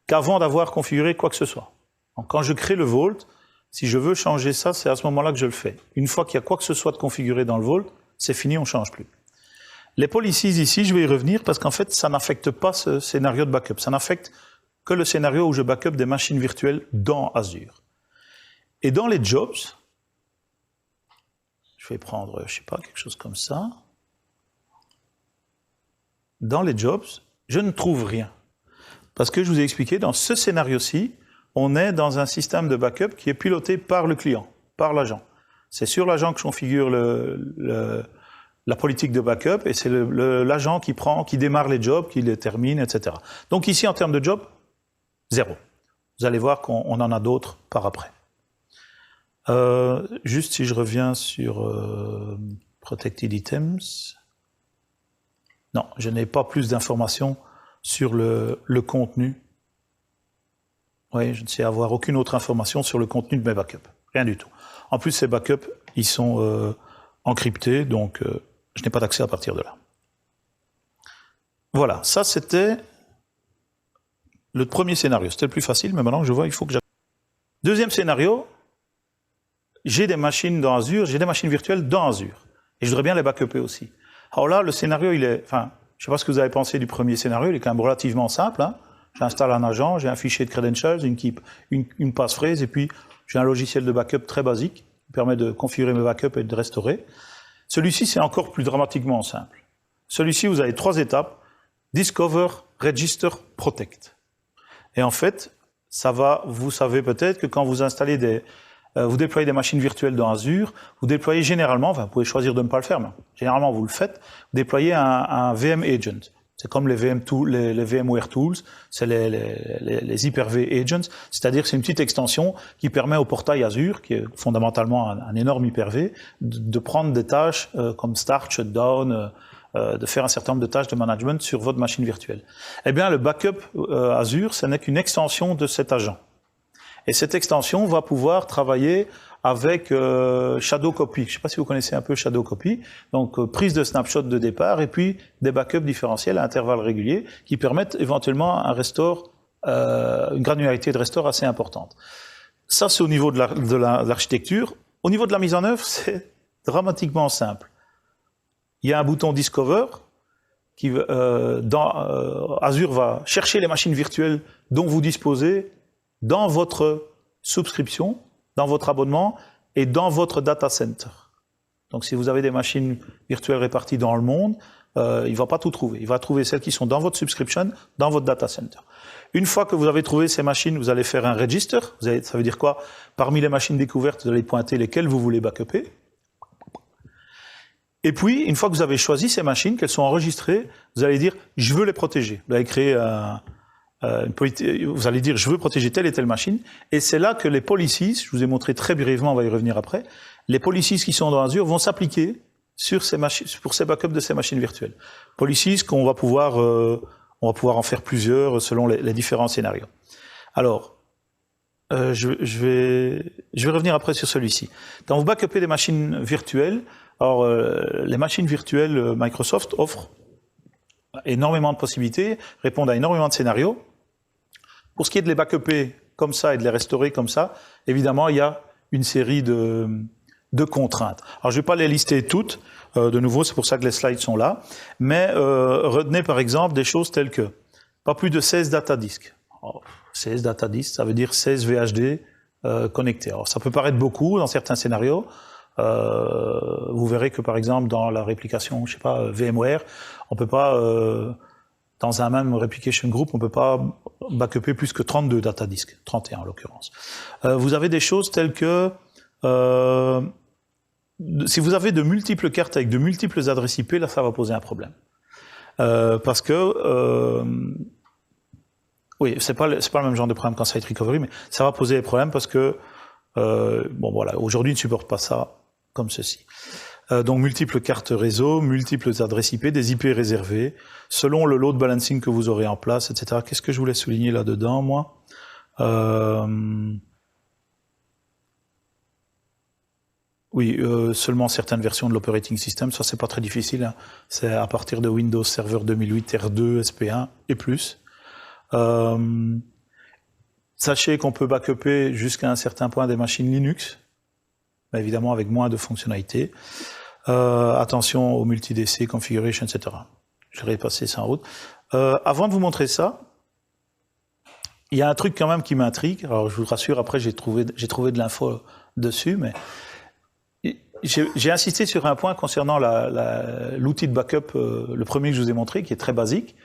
Speaker 1: qu'avant d'avoir configuré quoi que ce soit. Donc quand je crée le Vault, si je veux changer ça, c'est à ce moment-là que je le fais. Une fois qu'il y a quoi que ce soit de configuré dans le Vault, c'est fini, on ne change plus. Les policies ici, je vais y revenir parce qu'en fait, ça n'affecte pas ce scénario de backup. Ça n'affecte que le scénario où je backup des machines virtuelles dans Azure. Et dans les jobs, je vais prendre, je sais pas, quelque chose comme ça. Dans les jobs, je ne trouve rien. Parce que je vous ai expliqué, dans ce scénario-ci, on est dans un système de backup qui est piloté par le client, par l'agent. C'est sur l'agent que je configure la politique de backup et c'est l'agent qui démarre les jobs, qui les termine, etc. Donc ici, en termes de job, 0. Vous allez voir qu'on en a d'autres par après. Juste si je reviens sur Protected Items. Non, je n'ai pas plus d'informations sur le contenu. Oui, je ne sais avoir aucune autre information sur le contenu de mes backups. Rien du tout. En plus, ces backups, ils sont encryptés, donc je n'ai pas d'accès à partir de là. Voilà, ça c'était le premier scénario. C'était le plus facile, mais maintenant je vois, il faut que j'aille. Deuxième scénario, j'ai des machines dans Azure, j'ai des machines virtuelles dans Azure. Et je voudrais bien les backuper aussi. Alors là, le scénario, il est... Enfin, je ne sais pas ce que vous avez pensé du premier scénario, il est quand même relativement simple. Hein. J'installe un agent, j'ai un fichier de credentials, une passphrase, et puis j'ai un logiciel de backup très basique qui permet de configurer mes backups et de restaurer. Celui-ci, c'est encore plus dramatiquement simple. Celui-ci, vous avez 3 étapes. Discover, Register, Protect. Et en fait, vous savez peut-être que quand vous installez vous déployez des machines virtuelles dans Azure, vous déployez généralement, enfin vous pouvez choisir de ne pas le faire, mais généralement vous le faites, vous déployez un VM Agent. C'est comme les VMware Tools, c'est les Hyper-V Agents, c'est-à-dire c'est une petite extension qui permet au portail Azure, qui est fondamentalement un énorme Hyper-V, de prendre des tâches comme Start, Shutdown, de faire un certain nombre de tâches de management sur votre machine virtuelle. Eh bien, le backup Azure, ce n'est qu'une extension de cet agent. Et cette extension va pouvoir travailler avec Shadow Copy. Je ne sais pas si vous connaissez un peu Shadow Copy. Donc, prise de snapshot de départ et puis des backups différentiels à intervalles réguliers qui permettent éventuellement un restore, une granularité de restore assez importante. Ça, c'est au niveau de l'architecture. Au niveau de la mise en œuvre, c'est dramatiquement simple. Il y a un bouton Discover qui, Azure va chercher les machines virtuelles dont vous disposez dans votre subscription, dans votre abonnement et dans votre data center. Donc si vous avez des machines virtuelles réparties dans le monde, il ne va pas tout trouver. Il va trouver celles qui sont dans votre subscription, dans votre data center. Une fois que vous avez trouvé ces machines, vous allez faire un register. Ça veut dire quoi? Parmi les machines découvertes, vous allez pointer lesquelles vous voulez backuper. Et puis, une fois que vous avez choisi ces machines, qu'elles sont enregistrées, vous allez dire « je veux les protéger ». Vous allez créer vous allez dire « je veux protéger telle et telle machine ». Et c'est là que les policies, je vous ai montré très brièvement, on va y revenir après, les policies qui sont dans Azure vont s'appliquer sur ces machines, pour ces backups de ces machines virtuelles. Policies qu'on va pouvoir, on va pouvoir en faire plusieurs selon les différents scénarios. Alors, je vais revenir après sur celui-ci. Quand vous backupez des machines virtuelles, alors les machines virtuelles Microsoft offrent énormément de possibilités, répondent à énormément de scénarios. Pour ce qui est de les backuper comme ça et de les restaurer comme ça, évidemment, il y a une série de contraintes. Alors, je ne vais pas les lister toutes, de nouveau, c'est pour ça que les slides sont là, mais retenez par exemple des choses telles que pas plus de 16 data disks. Alors, 16 data disks, ça veut dire 16 VHD connectés. Alors, ça peut paraître beaucoup dans certains scénarios. Vous verrez que par exemple dans la réplication, je sais pas, VMware, on peut pas dans un même replication group, on peut pas backuper plus que 32 data disks, 31 en l'occurrence. Vous avez des choses telles que si vous avez de multiples cartes avec de multiples adresses IP, là ça va poser un problème. Parce que oui, c'est pas le même genre de problème qu'en site recovery, mais ça va poser des problèmes parce que bon voilà, aujourd'hui, il ne supporte pas ça comme ceci. Donc multiples cartes réseau, multiples adresses IP, des IP réservées, selon le load balancing que vous aurez en place, etc. Qu'est-ce que je voulais souligner là-dedans, moi? Oui, seulement certaines versions de l'operating system, ça c'est pas très difficile, hein. C'est à partir de Windows Server 2008, R2, SP1 et plus. Sachez qu'on peut backuper jusqu'à un certain point des machines Linux, mais évidemment avec moins de fonctionnalités. Attention au multi-DC, configuration, etc. Je vais passer ça en route. Avant de vous montrer ça, il y a un truc quand même qui m'intrigue. Alors je vous rassure, après j'ai trouvé de l'info dessus, mais j'ai insisté sur un point concernant l'outil de backup, le premier que je vous ai montré, qui est très basique.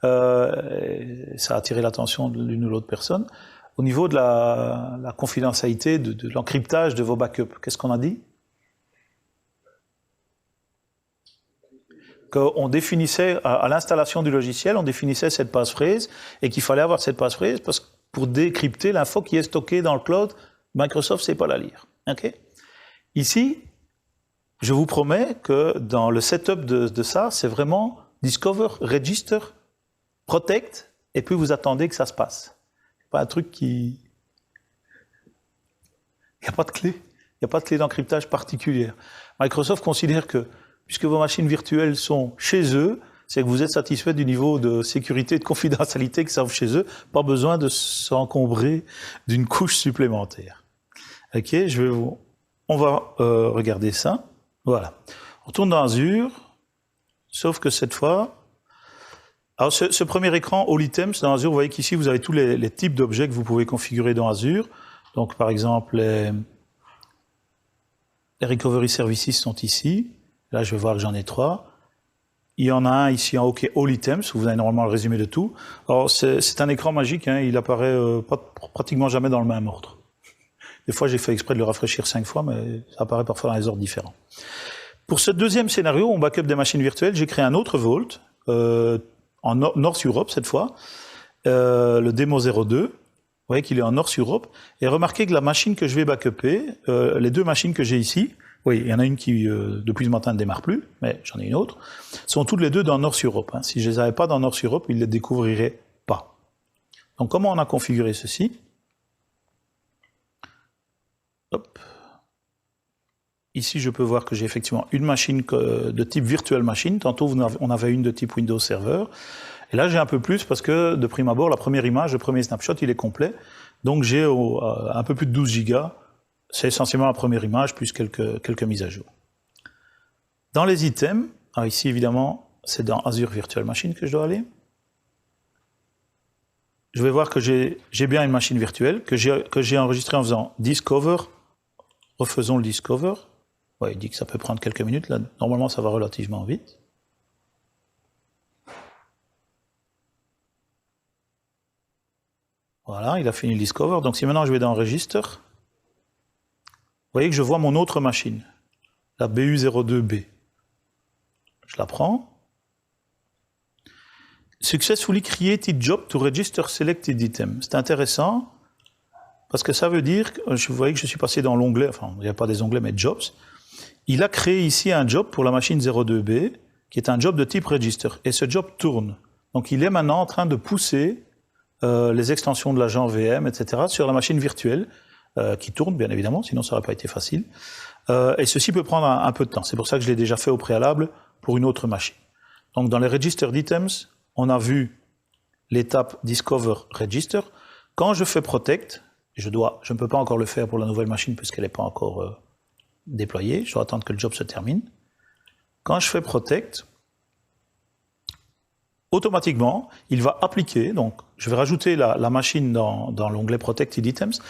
Speaker 1: Ça a attiré l'attention de l'une ou l'autre personne. Au niveau de la confidentialité, de l'encryptage de vos backups, qu'est-ce qu'on a dit? Qu'on définissait, à l'installation du logiciel, on définissait cette passphrase et qu'il fallait avoir cette passphrase pour décrypter l'info qui est stockée dans le cloud. Microsoft ne sait pas la lire. Okay? Ici, je vous promets que dans le setup de ça, c'est vraiment Discover, Register, Protect, et puis vous attendez que ça se passe. Pas un truc qui... Il n'y a pas de clé. Il n'y a pas de clé d'encryptage particulière. Microsoft considère que, puisque vos machines virtuelles sont chez eux, c'est que vous êtes satisfait du niveau de sécurité et de confidentialité qu'ils offrent chez eux. Pas besoin de s'encombrer d'une couche supplémentaire. Ok, on va regarder ça. Voilà. On retourne dans Azure, sauf que cette fois, Alors, ce premier écran, All Items, dans Azure, vous voyez qu'ici, vous avez tous les types d'objets que vous pouvez configurer dans Azure. Donc, par exemple, les Recovery Services sont ici. Là, je vais voir que j'en ai 3. Il y en a un ici en haut qui est All Items, où vous avez normalement le résumé de tout. Alors, c'est un écran magique, hein, il apparaît pratiquement jamais dans le même ordre. Des fois, j'ai fait exprès de le rafraîchir 5 fois, mais ça apparaît parfois dans les ordres différents. Pour ce deuxième scénario, on backup des machines virtuelles, j'ai créé un autre Vault, en North Europe cette fois, le démo 02. Vous voyez qu'il est en North Europe. Et remarquez que la machine que je vais backuper, les deux machines que j'ai ici, oui, il y en a une qui depuis ce matin ne démarre plus, mais j'en ai une autre, sont toutes les deux dans North Europe. Hein. Si je les avais pas dans North Europe, ils ne les découvriraient pas. Donc comment on a configuré ceci? Hop. Ici, je peux voir que j'ai effectivement une machine de type virtual machine. Tantôt, on avait une de type Windows Server. Et là, j'ai un peu plus parce que, de prime abord, la première image, le premier snapshot, il est complet. Donc, j'ai un peu plus de 12 gigas. C'est essentiellement la première image, plus quelques mises à jour. Dans les items, alors ici, évidemment, c'est dans Azure Virtual Machine que je dois aller. Je vais voir que j'ai bien une machine virtuelle, que j'ai enregistrée en faisant Discover. Refaisons le Discover. Ouais, il dit que ça peut prendre quelques minutes. Là, normalement, ça va relativement vite. Voilà, il a fini le Discover. Donc, si maintenant je vais dans Register, vous voyez que je vois mon autre machine, la BU02B. Je la prends. Successfully created job to register selected item. C'est intéressant, parce que ça veut dire que, vous voyez que je suis passé dans l'onglet, enfin, il n'y a pas des onglets, mais Jobs. Il a créé ici un job pour la machine 02B, qui est un job de type register. Et ce job tourne. Donc il est maintenant en train de pousser les extensions de l'agent VM, etc., sur la machine virtuelle, qui tourne, bien évidemment, sinon ça n'aurait pas été facile. Et ceci peut prendre un peu de temps. C'est pour ça que je l'ai déjà fait au préalable pour une autre machine. Donc dans les registered items, on a vu l'étape Discover Register. Quand je fais Protect, je ne peux pas encore le faire pour la nouvelle machine puisqu'elle n'est pas encore déployée, je dois attendre que le job se termine. Quand je fais Protect, automatiquement, il va appliquer, donc je vais rajouter la machine dans l'onglet Protected Items,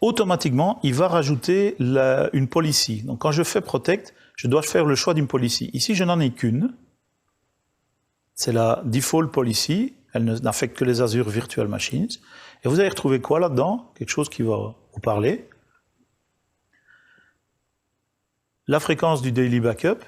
Speaker 1: automatiquement, il va rajouter une policy. Donc quand je fais Protect, je dois faire le choix d'une policy. Ici, je n'en ai qu'une, c'est la Default Policy, elle n'affecte que les Azure Virtual Machines. Et vous allez retrouver quoi là-dedans? Quelque chose qui va vous parler. La fréquence du daily backup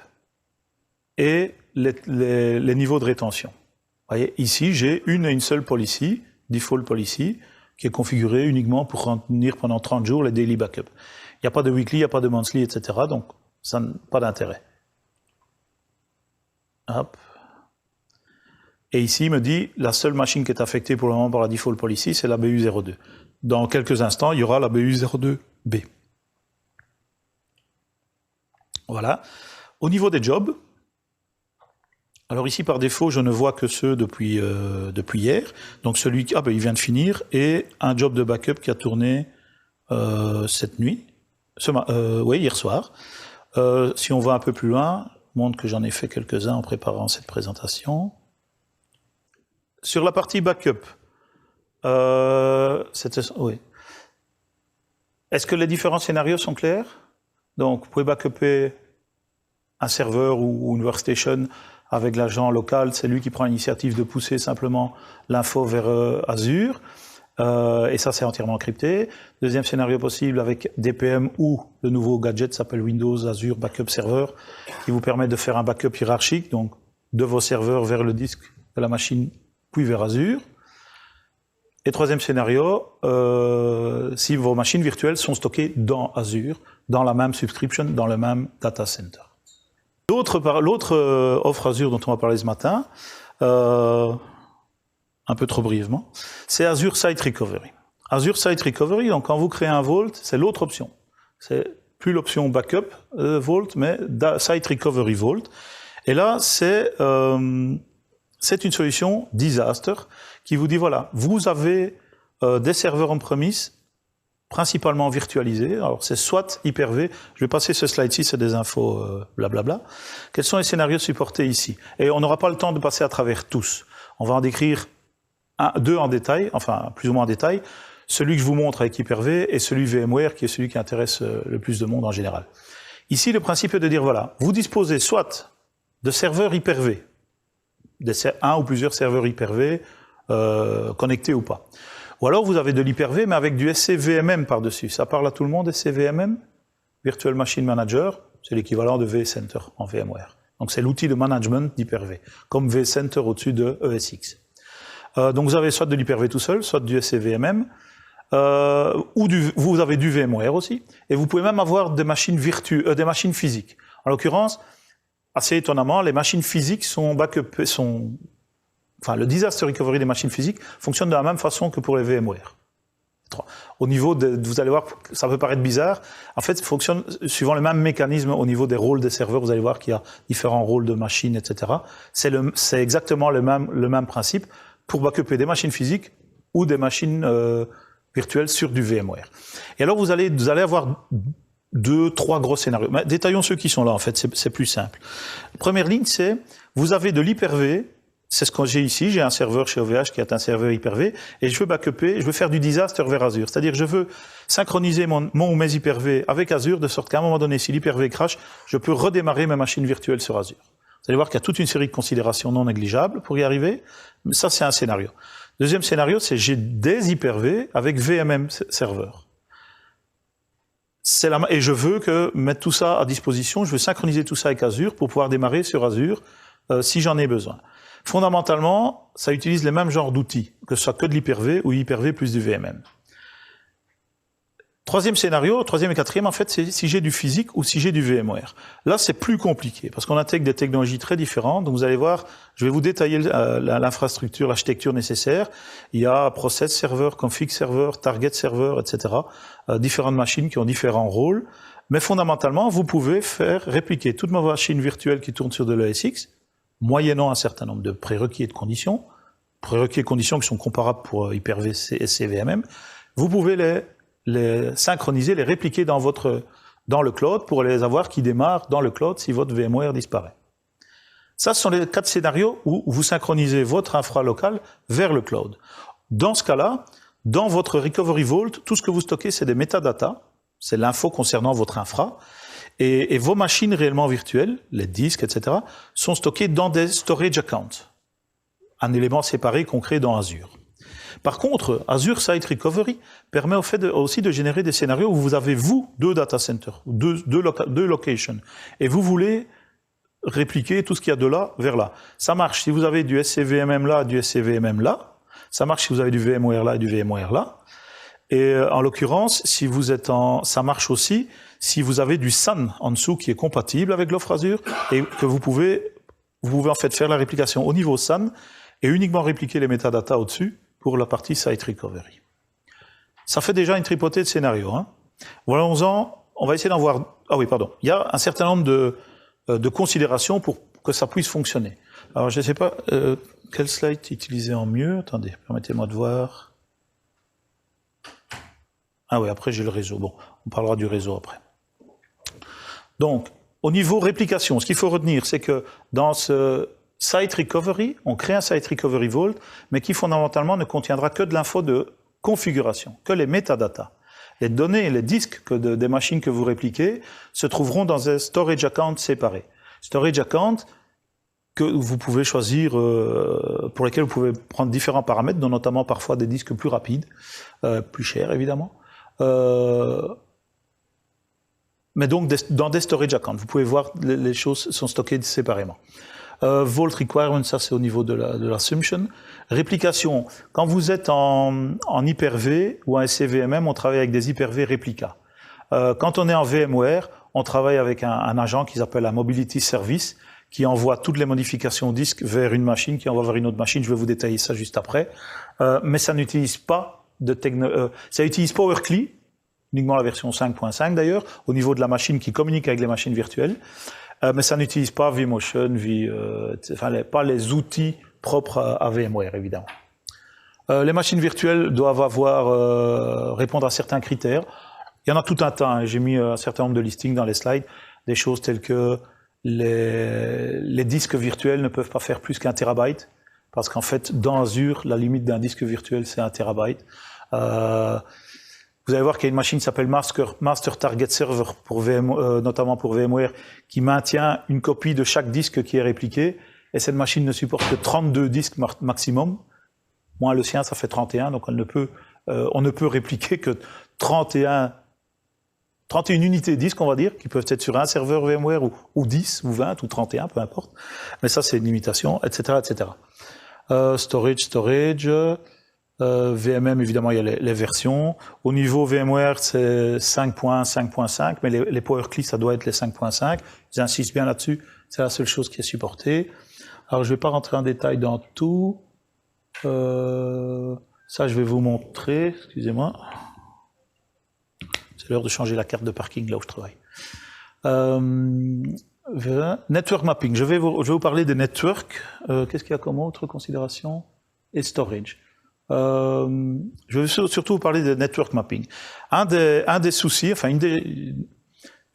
Speaker 1: et les niveaux de rétention. Vous voyez, ici, j'ai une et une seule policy, Default Policy, qui est configurée uniquement pour retenir pendant 30 jours les daily backups. Il n'y a pas de weekly, il n'y a pas de monthly, etc. Donc, ça n'a pas d'intérêt. Hop. Et ici, il me dit, la seule machine qui est affectée pour le moment par la Default Policy, c'est la BU02. Dans quelques instants, il y aura la BU02B. Voilà. Au niveau des jobs, alors ici, par défaut, je ne vois que ceux depuis hier. Donc celui qui, il vient de finir, et un job de backup qui a tourné cette nuit, oui, hier soir. Si on va un peu plus loin, je montre que j'en ai fait quelques-uns en préparant cette présentation. Sur la partie backup, oui. Est-ce que les différents scénarios sont clairs? Donc, vous pouvez backuper un serveur ou une workstation avec l'agent local, c'est lui qui prend l'initiative de pousser simplement l'info vers Azure, et ça c'est entièrement encrypté. Deuxième scénario possible avec DPM ou le nouveau gadget s'appelle Windows Azure Backup Server, qui vous permet de faire un backup hiérarchique, donc de vos serveurs vers le disque de la machine, puis vers Azure. Et troisième scénario, si vos machines virtuelles sont stockées dans Azure, dans la même subscription, dans le même data center. L'autre offre Azure dont on va parler ce matin, un peu trop brièvement, c'est Azure Site Recovery. Azure Site Recovery, donc quand vous créez un Vault, c'est l'autre option. C'est plus l'option Backup Vault, mais Site Recovery Vault. Et là, c'est une solution disaster qui vous dit, voilà, vous avez des serveurs on-premise, principalement virtualisés. Alors c'est soit Hyper-V, je vais passer ce slide-ci, c'est des infos blablabla. Quels sont les scénarios supportés ici? Et on n'aura pas le temps de passer à travers tous. On va en décrire deux en détail, enfin plus ou moins en détail. Celui que je vous montre avec Hyper-V et celui VMware qui est celui qui intéresse le plus de monde en général. Ici, le principe est de dire, voilà, vous disposez soit de serveurs Hyper-V, un ou plusieurs serveurs Hyper-V connectés ou pas. Ou alors vous avez de l'Hyper-V mais avec du SCVMM par-dessus. Ça parle à tout le monde, SCVMM? Virtual Machine Manager, c'est l'équivalent de vCenter en VMware. Donc c'est l'outil de management d'Hyper-V, comme vCenter au-dessus de ESX. Donc vous avez soit de l'Hyper-V tout seul, soit du SCVMM, ou vous avez du VMware aussi, et vous pouvez même avoir des machines des machines physiques. En l'occurrence, assez étonnamment, les machines physiques sont enfin, le disaster recovery des machines physiques fonctionne de la même façon que pour les VMware. Au niveau vous allez voir, ça peut paraître bizarre, en fait, ça fonctionne suivant le même mécanisme au niveau des rôles des serveurs. Vous allez voir qu'il y a différents rôles de machines, etc. C'est exactement le même principe pour backuper des machines physiques ou des machines virtuelles sur du VMware. Et alors, vous allez avoir 2-3 gros scénarios. Mais détaillons ceux qui sont là, en fait, c'est plus simple. Première ligne, c'est, vous avez de l'Hyper-V. C'est ce que j'ai ici, j'ai un serveur chez OVH qui est un serveur Hyper-V, et je veux backuper, je veux faire du disaster vers Azure. C'est-à-dire, je veux synchroniser mon ou mes Hyper-V avec Azure, de sorte qu'à un moment donné, si l'Hyper-V crash, je peux redémarrer mes machines virtuelles sur Azure. Vous allez voir qu'il y a toute une série de considérations non négligeables pour y arriver. Mais ça, c'est un scénario. Deuxième scénario, c'est j'ai des Hyper-V avec VMM serveur. Et je veux mettre tout ça à disposition, je veux synchroniser tout ça avec Azure pour pouvoir démarrer sur Azure si j'en ai besoin. Fondamentalement, ça utilise les mêmes genres d'outils, que ce soit que de l'Hyper-V ou Hyper-V plus du VMM. Troisième scénario, troisième et quatrième, en fait, c'est si j'ai du physique ou si j'ai du VMware. Là, c'est plus compliqué, parce qu'on intègre des technologies très différentes. Donc, vous allez voir, je vais vous détailler l'infrastructure, l'architecture nécessaire. Il y a process server, config server, target server, etc. Différentes machines qui ont différents rôles. Mais fondamentalement, vous pouvez faire répliquer toutes vos machines virtuelles qui tournent sur de l'ESX, moyennant un certain nombre de prérequis et de conditions qui sont comparables pour Hyper-V et CVMM, vous pouvez les synchroniser, les répliquer dans le cloud pour les avoir qui démarrent dans le cloud si votre VMware disparaît. Ça, ce sont les 4 scénarios où vous synchronisez votre infra locale vers le cloud. Dans ce cas-là, dans votre Recovery Vault, tout ce que vous stockez, c'est des métadatas, c'est l'info concernant votre infra, et vos machines réellement virtuelles, les disques, etc., sont stockées dans des storage accounts, un élément séparé qu'on crée dans Azure. Par contre, Azure Site Recovery permet aussi de générer des scénarios où vous avez, deux data centers, deux locations, et vous voulez répliquer tout ce qu'il y a de là vers là. Ça marche si vous avez du SCVMM là, du SCVMM là, ça marche si vous avez du VMware là et du VMware là, et en l'occurrence, ça marche aussi si vous avez du SAN en dessous qui est compatible avec l'offre Azure et que vous pouvez en fait faire la réplication au niveau SAN et uniquement répliquer les métadatas au-dessus pour la partie Site Recovery. Ça fait déjà une tripotée de scénarios. Hein. Voyons-en, on va essayer d'en voir... Ah oui, pardon. Il y a un certain nombre de considérations pour que ça puisse fonctionner. Alors, je ne sais pas quel slide utiliser en mieux. Attendez, permettez-moi de voir... Ah oui, après j'ai le réseau. Bon, on parlera du réseau après. Donc, au niveau réplication, ce qu'il faut retenir, c'est que dans ce Site Recovery, on crée un Site Recovery Vault, mais qui fondamentalement ne contiendra que de l'info de configuration, que les métadatas. Les données et les disques des machines que vous répliquez se trouveront dans un storage account séparé. Storage account que vous pouvez choisir, pour lesquels vous pouvez prendre différents paramètres, dont notamment parfois des disques plus rapides, plus chers évidemment. Mais donc dans des storage accounts, vous pouvez voir les choses sont stockées séparément. Vault requirement, ça c'est au niveau de l'assumption. Réplication, quand vous êtes en Hyper-V ou en SCVMM, on travaille avec des Hyper-V réplicas. Quand on est en VMware, on travaille avec un agent qui s'appelle un Mobility Service, qui envoie toutes les modifications disques vers une machine, qui envoie vers une autre machine. Je vais vous détailler ça juste après. Mais ça n'utilise pas ça utilise PowerCli, uniquement la version 5.5 d'ailleurs, au niveau de la machine qui communique avec les machines virtuelles. Mais ça n'utilise pas vMotion, pas les outils propres à VMware, évidemment. Les machines virtuelles doivent répondre à certains critères. Il y en a tout un tas, hein. J'ai mis un certain nombre de listings dans les slides, des choses telles que les disques virtuels ne peuvent pas faire plus qu'1 terabyte. parce qu'en fait, dans Azure, la limite d'un disque virtuel, c'est 1 terabyte. Vous allez voir qu'il y a une machine qui s'appelle Master Target Server, notamment pour VMware, qui maintient une copie de chaque disque qui est répliqué, et cette machine ne supporte que 32 disques maximum. Moi, le sien, ça fait 31, donc on ne peut répliquer que 31 unités disques, on va dire, qui peuvent être sur un serveur VMware, ou 10, ou 20, ou 31, peu importe. Mais ça, c'est une limitation, etc., etc. Storage, VMM, évidemment, il y a les versions. Au niveau VMware, c'est 5.5.5, mais les PowerCli, ça doit être les 5.5. Ils insistent bien là-dessus, c'est la seule chose qui est supportée. Alors, je ne vais pas rentrer en détail dans tout. Ça, je vais vous montrer, excusez-moi. C'est l'heure de changer la carte de parking là où je travaille. Network mapping, je vais vous parler des networks. Qu'est-ce qu'il y a comme autre considération? Et storage. Je vais surtout vous parler de network mapping. Un des soucis, enfin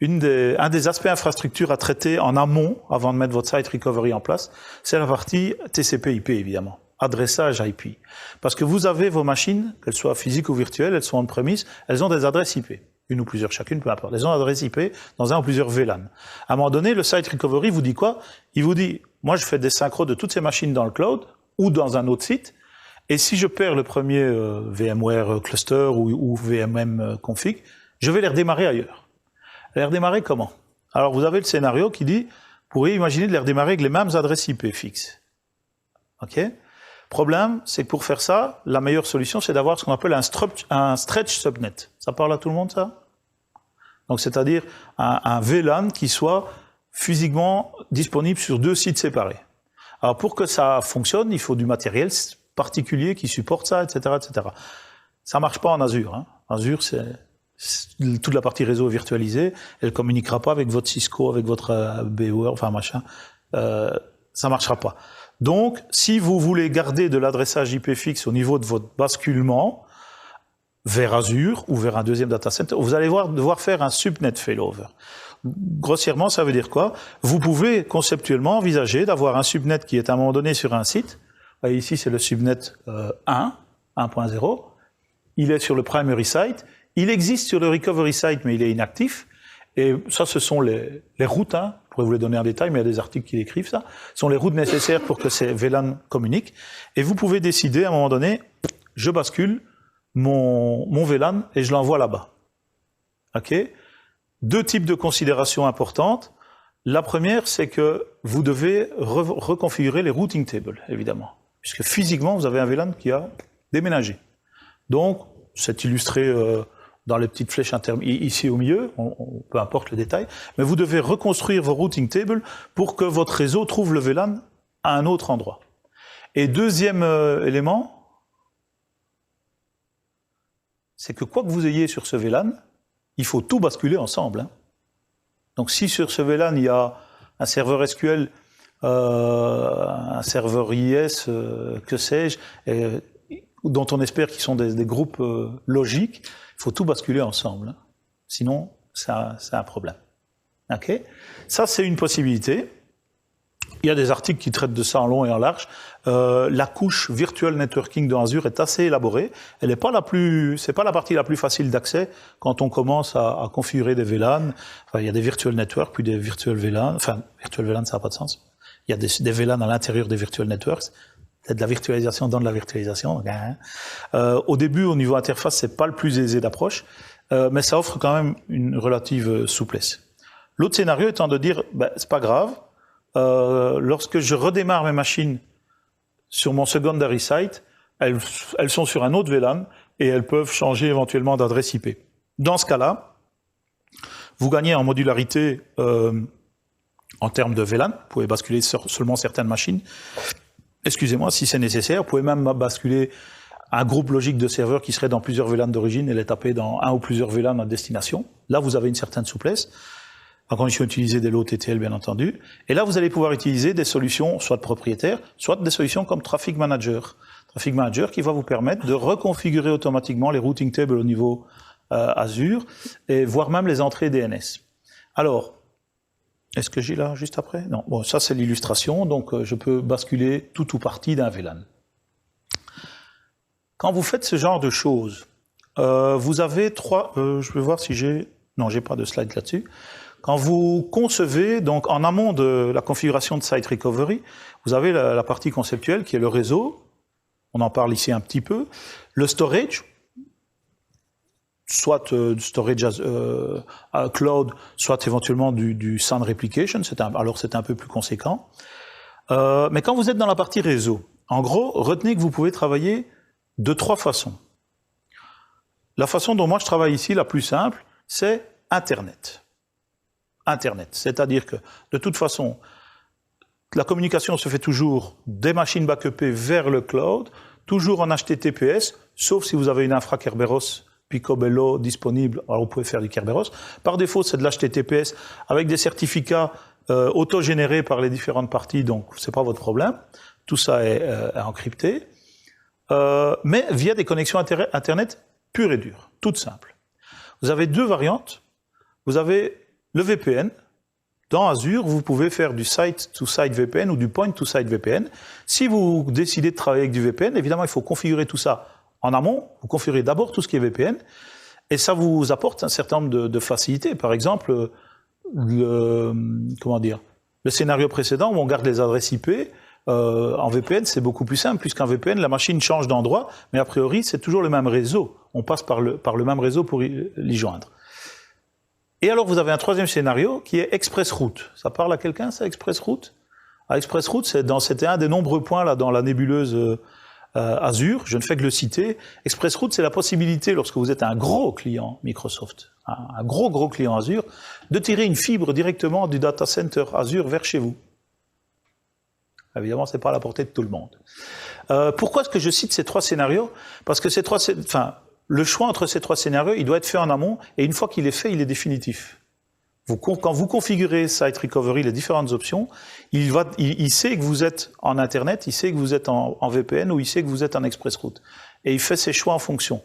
Speaker 1: un des aspects infrastructure à traiter en amont, avant de mettre votre site recovery en place, c'est la partie TCP/IP évidemment, adressage IP. Parce que vous avez vos machines, qu'elles soient physiques ou virtuelles, elles sont on-premise, elles ont des adresses IP. Une ou plusieurs chacune, peu importe. Elles ont adresse IP dans un ou plusieurs VLAN. À un moment donné, le site recovery vous dit quoi? Il vous dit, moi je fais des synchros de toutes ces machines dans le cloud ou dans un autre site, et si je perds le premier VMware cluster ou VMM config, je vais les redémarrer ailleurs. Les redémarrer comment? Alors vous avez le scénario qui dit, vous pourriez imaginer de les redémarrer avec les mêmes adresses IP fixes. Ok? Problème, c'est que pour faire ça, la meilleure solution, c'est d'avoir ce qu'on appelle un stretch subnet. Ça parle à tout le monde, ça? Donc, c'est-à-dire un VLAN qui soit physiquement disponible sur 2 sites séparés. Alors, pour que ça fonctionne, il faut du matériel particulier qui supporte ça, etc., etc. Ça marche pas en Azure, hein. Azure, c'est toute la partie réseau virtualisée. Elle communiquera pas avec votre Cisco, avec votre BOR, enfin machin. Ça marchera pas. Donc, si vous voulez garder de l'adressage IP fixe au niveau de votre basculement vers Azure ou vers un deuxième data center, vous allez devoir faire un subnet failover. Grossièrement, ça veut dire quoi? Vous pouvez conceptuellement envisager d'avoir un subnet qui est à un moment donné sur un site. Ici, c'est le subnet 1.0. Il est sur le primary site. Il existe sur le recovery site, mais il est inactif. Et ça, ce sont les routes, hein. Je pourrais vous les donner en détail, mais il y a des articles qui décrivent ça. Ce sont les routes nécessaires pour que ces VLAN communiquent. Et vous pouvez décider, à un moment donné, je bascule mon VLAN et je l'envoie là-bas. OK? 2 types de considérations importantes. La première, c'est que vous devez reconfigurer les routing tables, évidemment. Puisque physiquement, vous avez un VLAN qui a déménagé. Donc, c'est illustré dans les petites flèches ici au milieu, peu importe le détail, mais vous devez reconstruire vos routing tables pour que votre réseau trouve le VLAN à un autre endroit. Et deuxième élément, c'est que quoi que vous ayez sur ce VLAN, il faut tout basculer ensemble, hein. Donc si sur ce VLAN il y a un serveur SQL, un serveur IS, que sais-je, dont on espère qu'ils sont des groupes logiques, il faut tout basculer ensemble. Hein. Sinon, c'est un problème. Okay? Ça, c'est une possibilité. Il y a des articles qui traitent de ça en long et en large. La couche virtual networking dans Azure est assez élaborée. Elle n'est pas c'est pas la partie la plus facile d'accès quand on commence à configurer des VLAN. Enfin, il y a des virtual networks, puis des virtual VLAN. Enfin, virtual VLAN, ça n'a pas de sens. Il y a des VLAN à l'intérieur des virtual networks. C'est de la virtualisation dans de la virtualisation. Au début, au niveau interface, c'est pas le plus aisé d'approche, mais ça offre quand même une relative souplesse. L'autre scénario étant de dire, c'est pas grave, lorsque je redémarre mes machines sur mon secondary site, elles sont sur un autre VLAN et elles peuvent changer éventuellement d'adresse IP. Dans ce cas-là, vous gagnez en modularité en termes de VLAN, vous pouvez basculer sur seulement certaines machines. Excusez-moi, si c'est nécessaire, vous pouvez même basculer un groupe logique de serveurs qui serait dans plusieurs VLAN d'origine et les taper dans un ou plusieurs VLAN à destination. Là, vous avez une certaine souplesse, à condition d'utiliser des lots TTL, bien entendu. Et là, vous allez pouvoir utiliser des solutions, soit propriétaires, soit des solutions comme Traffic Manager. Traffic Manager qui va vous permettre de reconfigurer automatiquement les routing tables au niveau Azure, et voire même les entrées DNS. Alors, Est-ce que j'ai là juste après? Non. Bon, ça c'est l'illustration, donc je peux basculer tout ou partie d'un VLAN. Quand vous faites ce genre de choses, vous avez trois... je vais voir si j'ai... Non, j'ai pas de slide là-dessus. Quand vous concevez, donc en amont de la configuration de Site Recovery, vous avez la partie conceptuelle qui est le réseau, on en parle ici un petit peu, le storage, soit du storage cloud, soit éventuellement du SAN replication, alors c'est un peu plus conséquent. Mais quand vous êtes dans la partie réseau, en gros, retenez que vous pouvez travailler de trois façons. La façon dont moi je travaille ici, la plus simple, c'est Internet. Internet, c'est-à-dire que de toute façon, la communication se fait toujours des machines backupées vers le cloud, toujours en HTTPS, sauf si vous avez une infra Kerberos Picobello disponible, alors vous pouvez faire du Kerberos. Par défaut, c'est de l'HTTPS avec des certificats auto-générés par les différentes parties, donc c'est pas votre problème. Tout ça est encrypté, mais via des connexions Internet pures et dures, toutes simples. Vous avez deux variantes. Vous avez le VPN. Dans Azure, vous pouvez faire du site-to-site VPN ou du point-to-site VPN. Si vous décidez de travailler avec du VPN, évidemment, il faut configurer tout ça en amont. Vous configurez d'abord tout ce qui est VPN, et ça vous apporte un certain nombre de facilités. Par exemple, le scénario précédent où on garde les adresses IP, en VPN, c'est beaucoup plus simple, puisqu'en VPN, la machine change d'endroit, mais a priori, c'est toujours le même réseau. On passe par le même réseau pour l'y joindre. Et alors, vous avez un troisième scénario qui est ExpressRoute. Ça parle à quelqu'un, ça, ExpressRoute? ExpressRoute, c'était un des nombreux points là dans la nébuleuse Azure. Je ne fais que le citer. ExpressRoute, c'est la possibilité, lorsque vous êtes un gros client Microsoft, un gros client Azure, de tirer une fibre directement du data center Azure vers chez vous. Évidemment, c'est pas à la portée de tout le monde. Pourquoi est-ce que je cite ces trois scénarios? Parce que le choix entre ces trois scénarios, il doit être fait en amont, et une fois qu'il est fait, il est définitif. Quand vous configurez Site Recovery, les différentes options, il sait que vous êtes en Internet, il sait que vous êtes en VPN, ou il sait que vous êtes en ExpressRoute. Et il fait ses choix en fonction.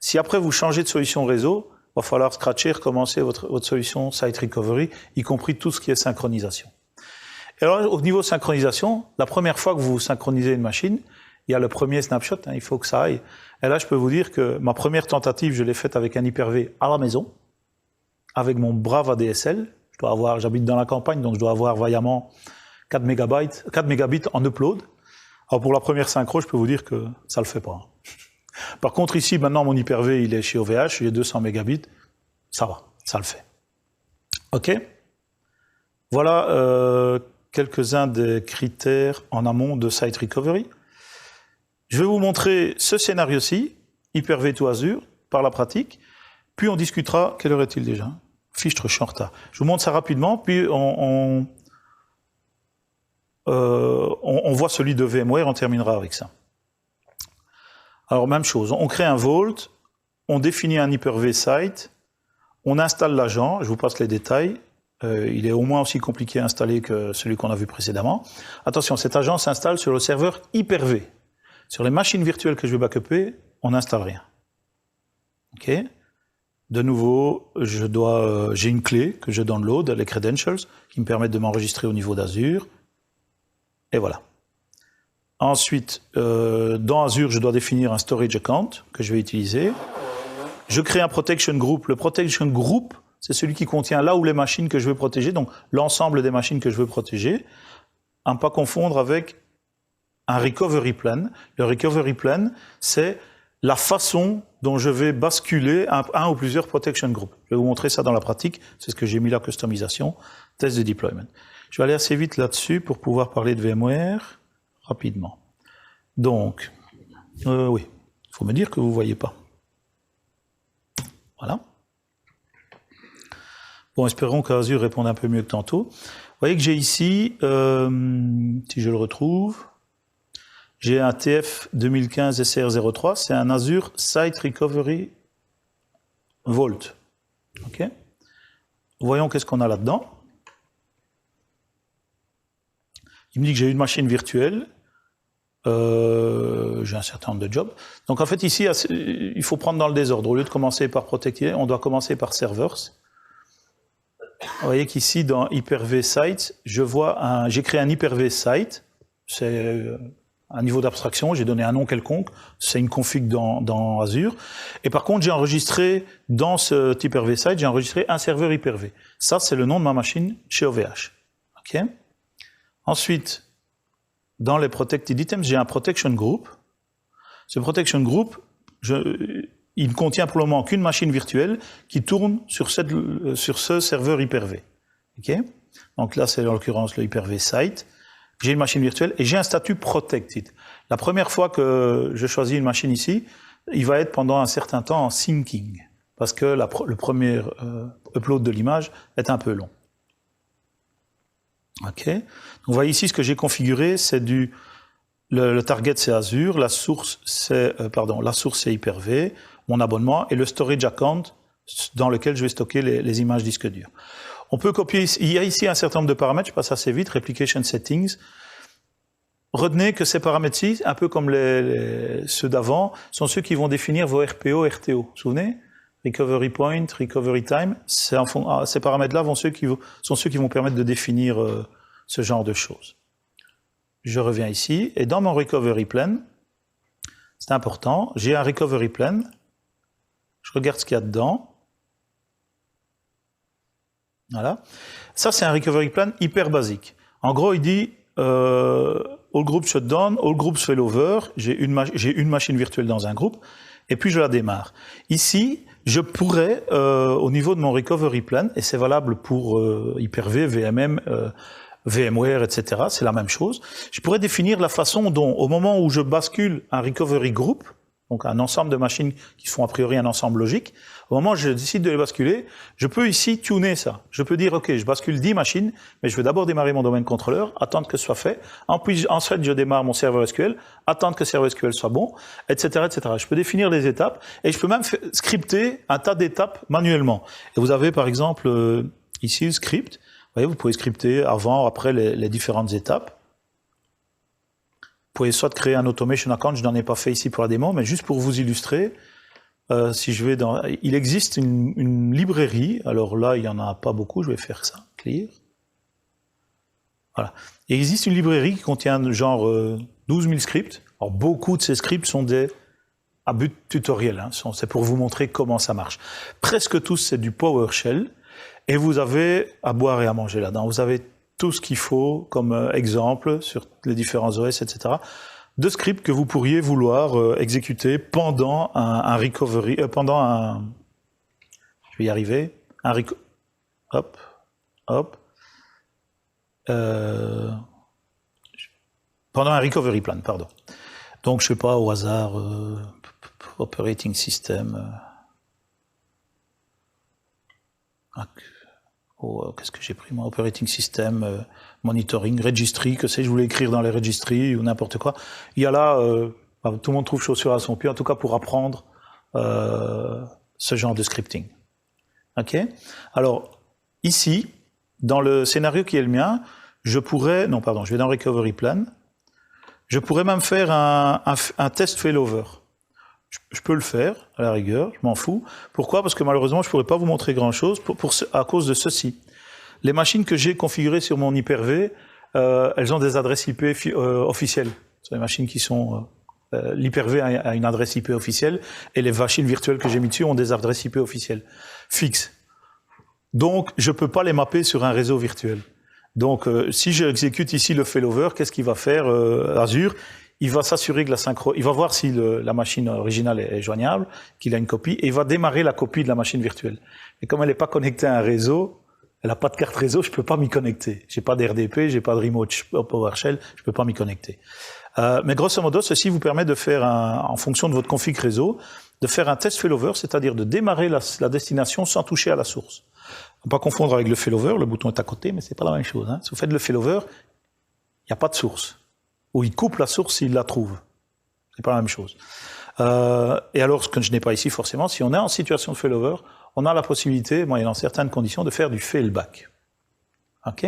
Speaker 1: Si après vous changez de solution réseau, il va falloir scratcher, recommencer votre solution Site Recovery, y compris tout ce qui est synchronisation. Et alors, au niveau synchronisation, la première fois que vous synchronisez une machine, il y a le premier snapshot, il faut que ça aille. Et là, je peux vous dire que ma première tentative, je l'ai faite avec un Hyper-V à la maison, avec mon brave ADSL. J'habite dans la campagne, donc je dois avoir vaillamment 4 mégabits en upload. Alors pour la première synchro, je peux vous dire que ça le fait pas. Par contre, ici, maintenant, mon Hyper-V, il est chez OVH, j'ai 200 mégabits. Ça va, ça le fait. OK? Voilà quelques-uns des critères en amont de Site Recovery. Je vais vous montrer ce scénario-ci, Hyper-V to Azure, par la pratique, puis on discutera, quelle heure est-il déjà? Fichtre, je suis en retard. Je vous montre ça rapidement, puis on voit celui de VMware, on terminera avec ça. Alors, même chose, on crée un Vault, on définit un Hyper-V site, on installe l'agent, je vous passe les détails, il est au moins aussi compliqué à installer que celui qu'on a vu précédemment. Attention, cet agent s'installe sur le serveur Hyper-V. Sur les machines virtuelles que je vais backuper, on n'installe rien. OK? De nouveau, j'ai une clé que je download, les credentials, qui me permettent de m'enregistrer au niveau d'Azure. Et voilà. Ensuite, dans Azure, je dois définir un storage account que je vais utiliser. Je crée un protection group. Le protection group, c'est celui qui contient là où les machines que je veux protéger, donc l'ensemble des machines que je veux protéger, à ne pas confondre avec un recovery plan. Le recovery plan, c'est la façon dont je vais basculer un ou plusieurs protection groups. Je vais vous montrer ça dans la pratique, c'est ce que j'ai mis là, customisation, test de deployment. Je vais aller assez vite là-dessus pour pouvoir parler de VMware rapidement. Donc, oui, il faut me dire que vous ne voyez pas. Voilà. Bon, espérons qu'Azure réponde un peu mieux que tantôt. Vous voyez que j'ai ici, si je le retrouve, j'ai un TF 2015 SR03, c'est un Azure Site Recovery Vault. OK? Voyons qu'est-ce qu'on a là-dedans. Il me dit que j'ai une machine virtuelle, j'ai un certain nombre de jobs. Donc en fait ici, il faut prendre dans le désordre. Au lieu de commencer par Protected, on doit commencer par Servers. Vous voyez qu'ici, dans Hyper-V Site, j'ai créé un Hyper-V Site. C'est un niveau d'abstraction, j'ai donné un nom quelconque. C'est une config dans Azure. Et par contre, j'ai enregistré, dans ce Hyper-V Site, j'ai enregistré un serveur Hyper-V. Ça, c'est le nom de ma machine chez OVH. OK? Ensuite, dans les Protected Items, j'ai un Protection Group. Ce Protection Group, il ne contient pour le moment qu'une machine virtuelle qui tourne sur ce serveur Hyper-V. Okay? Donc là, c'est en l'occurrence le Hyper-V Site. J'ai une machine virtuelle et j'ai un statut Protected. La première fois que je choisis une machine ici, il va être pendant un certain temps en syncing, parce que le premier upload de l'image est un peu long. Ok. Donc, vous voyez ici ce que j'ai configuré, c'est le target c'est Azure, la source c'est Hyper-V, mon abonnement et le storage account dans lequel je vais stocker les images disques durs. On peut copier ici, il y a ici un certain nombre de paramètres, je passe assez vite, Replication Settings. Retenez que ces paramètres-ci, un peu comme ceux d'avant, sont ceux qui vont définir vos RPO, RTO. Vous vous souvenez? Recovery Point, Recovery Time, ces paramètres-là sont ceux qui vont permettre de définir ce genre de choses. Je reviens ici, et dans mon Recovery Plan, c'est important, j'ai un Recovery Plan, je regarde ce qu'il y a dedans. Voilà. Ça, c'est un Recovery Plan hyper basique. En gros, il dit All Groups Shutdown, All Groups Failover, j'ai une machine virtuelle dans un groupe, et puis je la démarre. Ici, je pourrais, au niveau de mon Recovery Plan, et c'est valable pour Hyper-V, VMM, VMware, etc., c'est la même chose, je pourrais définir la façon dont, au moment où je bascule un Recovery Group, donc un ensemble de machines qui font a priori un ensemble logique, au moment où je décide de les basculer, je peux ici tuner ça. Je peux dire, OK, je bascule 10 machines, mais je vais d'abord démarrer mon domaine contrôleur, attendre que ce soit fait, ensuite je démarre mon serveur SQL, attendre que le serveur SQL soit bon, etc., etc. Je peux définir les étapes, et je peux même scripter un tas d'étapes manuellement. Et vous avez par exemple ici le script, vous voyez, vous pouvez scripter avant, après les différentes étapes. Vous pouvez soit créer un automation account, je n'en ai pas fait ici pour la démo, mais juste pour vous illustrer, si je vais il existe une librairie, alors là il n'y en a pas beaucoup, je vais faire ça, clear. Voilà. Il existe une librairie qui contient genre 12 000 scripts. Alors beaucoup de ces scripts sont à but tutoriel, hein, c'est pour vous montrer comment ça marche. Presque tous c'est du PowerShell, et vous avez à boire et à manger là-dedans. Vous avez tout ce qu'il faut comme exemple sur les différents OS, etc. de scripts que vous pourriez vouloir exécuter pendant un recovery, je vais y arriver, pendant un recovery plan, pardon. Donc je sais pas, au hasard, operating system, qu'est-ce que j'ai pris moi, operating system, monitoring, registry, que sais-je, je voulais écrire dans les registries ou n'importe quoi. Il y a là, tout le monde trouve chaussure à son pied, en tout cas pour apprendre ce genre de scripting. Ok. Alors ici, dans le scénario qui est le mien, je vais dans Recovery Plan. Je pourrais même faire un test failover. Je peux le faire, à la rigueur, je m'en fous. Pourquoi? Parce que malheureusement, je ne pourrais pas vous montrer grand-chose à cause de ceci. Les machines que j'ai configurées sur mon Hyper-V, elles ont des adresses IP officielles. Ce sont des machines qui sont... L'Hyper-V a une adresse IP officielle, et les machines virtuelles que j'ai mis dessus ont des adresses IP officielles, fixes. Donc, je ne peux pas les mapper sur un réseau virtuel. Donc, si j'exécute ici le failover, qu'est-ce qu'il va faire Azure? Il va s'assurer que il va voir si la machine originale est joignable, qu'il a une copie, et il va démarrer la copie de la machine virtuelle. Et comme elle n'est pas connectée à un réseau, elle n'a pas de carte réseau, je peux pas m'y connecter. J'ai pas d'RDP, j'ai pas de remote PowerShell, je peux pas m'y connecter. Mais grosso modo, ceci vous permet de faire en fonction de votre config réseau, de faire un test failover, c'est-à-dire de démarrer la destination sans toucher à la source. Faut pas confondre avec le failover, le bouton est à côté, mais c'est pas la même chose, hein. Si vous faites le failover, il n'y a pas de source. Ou il coupe la source s'il la trouve. C'est pas la même chose. Et alors, ce que je n'ai pas ici forcément, si on est en situation de failover, on a la possibilité, moyennant certaines conditions, de faire du failback. Ok?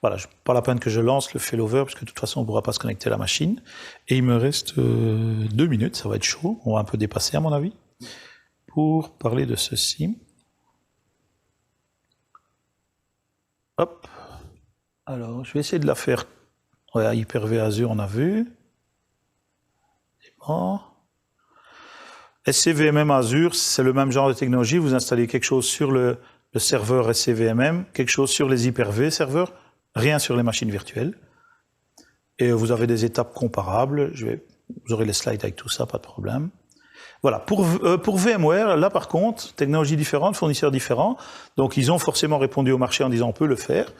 Speaker 1: Voilà, pas la peine que je lance le failover, parce que de toute façon, on ne pourra pas se connecter à la machine. Et il me reste 2 minutes, ça va être chaud, on va un peu dépasser à mon avis, pour parler de ceci. Hop. Alors, je vais essayer de la faire. Ouais, Hyper-V Azure, on a vu. C'est bon. SCVMM Azure, c'est le même genre de technologie. Vous installez quelque chose sur le serveur SCVMM, quelque chose sur les Hyper-V serveurs, rien sur les machines virtuelles. Et vous avez des étapes comparables. Vous aurez les slides avec tout ça, pas de problème. Voilà, pour VMware, là par contre, technologie différente, fournisseurs différents, donc ils ont forcément répondu au marché en disant on peut le faire.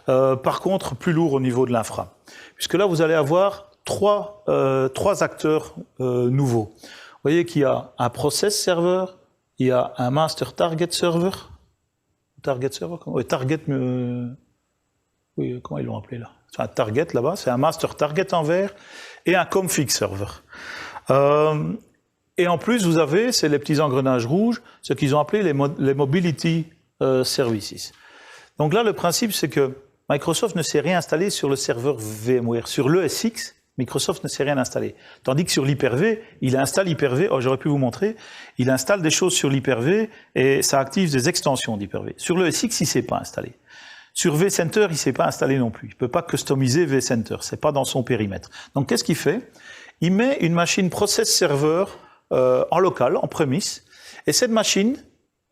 Speaker 1: Par contre, plus lourd au niveau de l'infra. Puisque là, vous allez avoir trois acteurs nouveaux. Vous voyez qu'il y a un process server, il y a un master target server. Target server, oui, target, oui, comment ils l'ont appelé là? C'est un target là-bas, c'est un master target en vert, et un config server. Et en plus, vous avez, c'est les petits engrenages rouges, ce qu'ils ont appelé les mobility services. Donc là, le principe, c'est que Microsoft ne s'est rien installé sur le serveur VMware. Sur l'ESX, Microsoft ne s'est rien installé. Tandis que sur l'Hyper-V, il installe Hyper-V, oh, j'aurais pu vous montrer, il installe des choses sur l'Hyper-V et ça active des extensions d'Hyper-V. Sur l'ESX, il ne s'est pas installé. Sur vCenter, il ne s'est pas installé non plus. Il ne peut pas customiser vCenter, ce n'est pas dans son périmètre. Donc qu'est-ce qu'il fait? Il met une machine process server en local, en premise, et cette machine,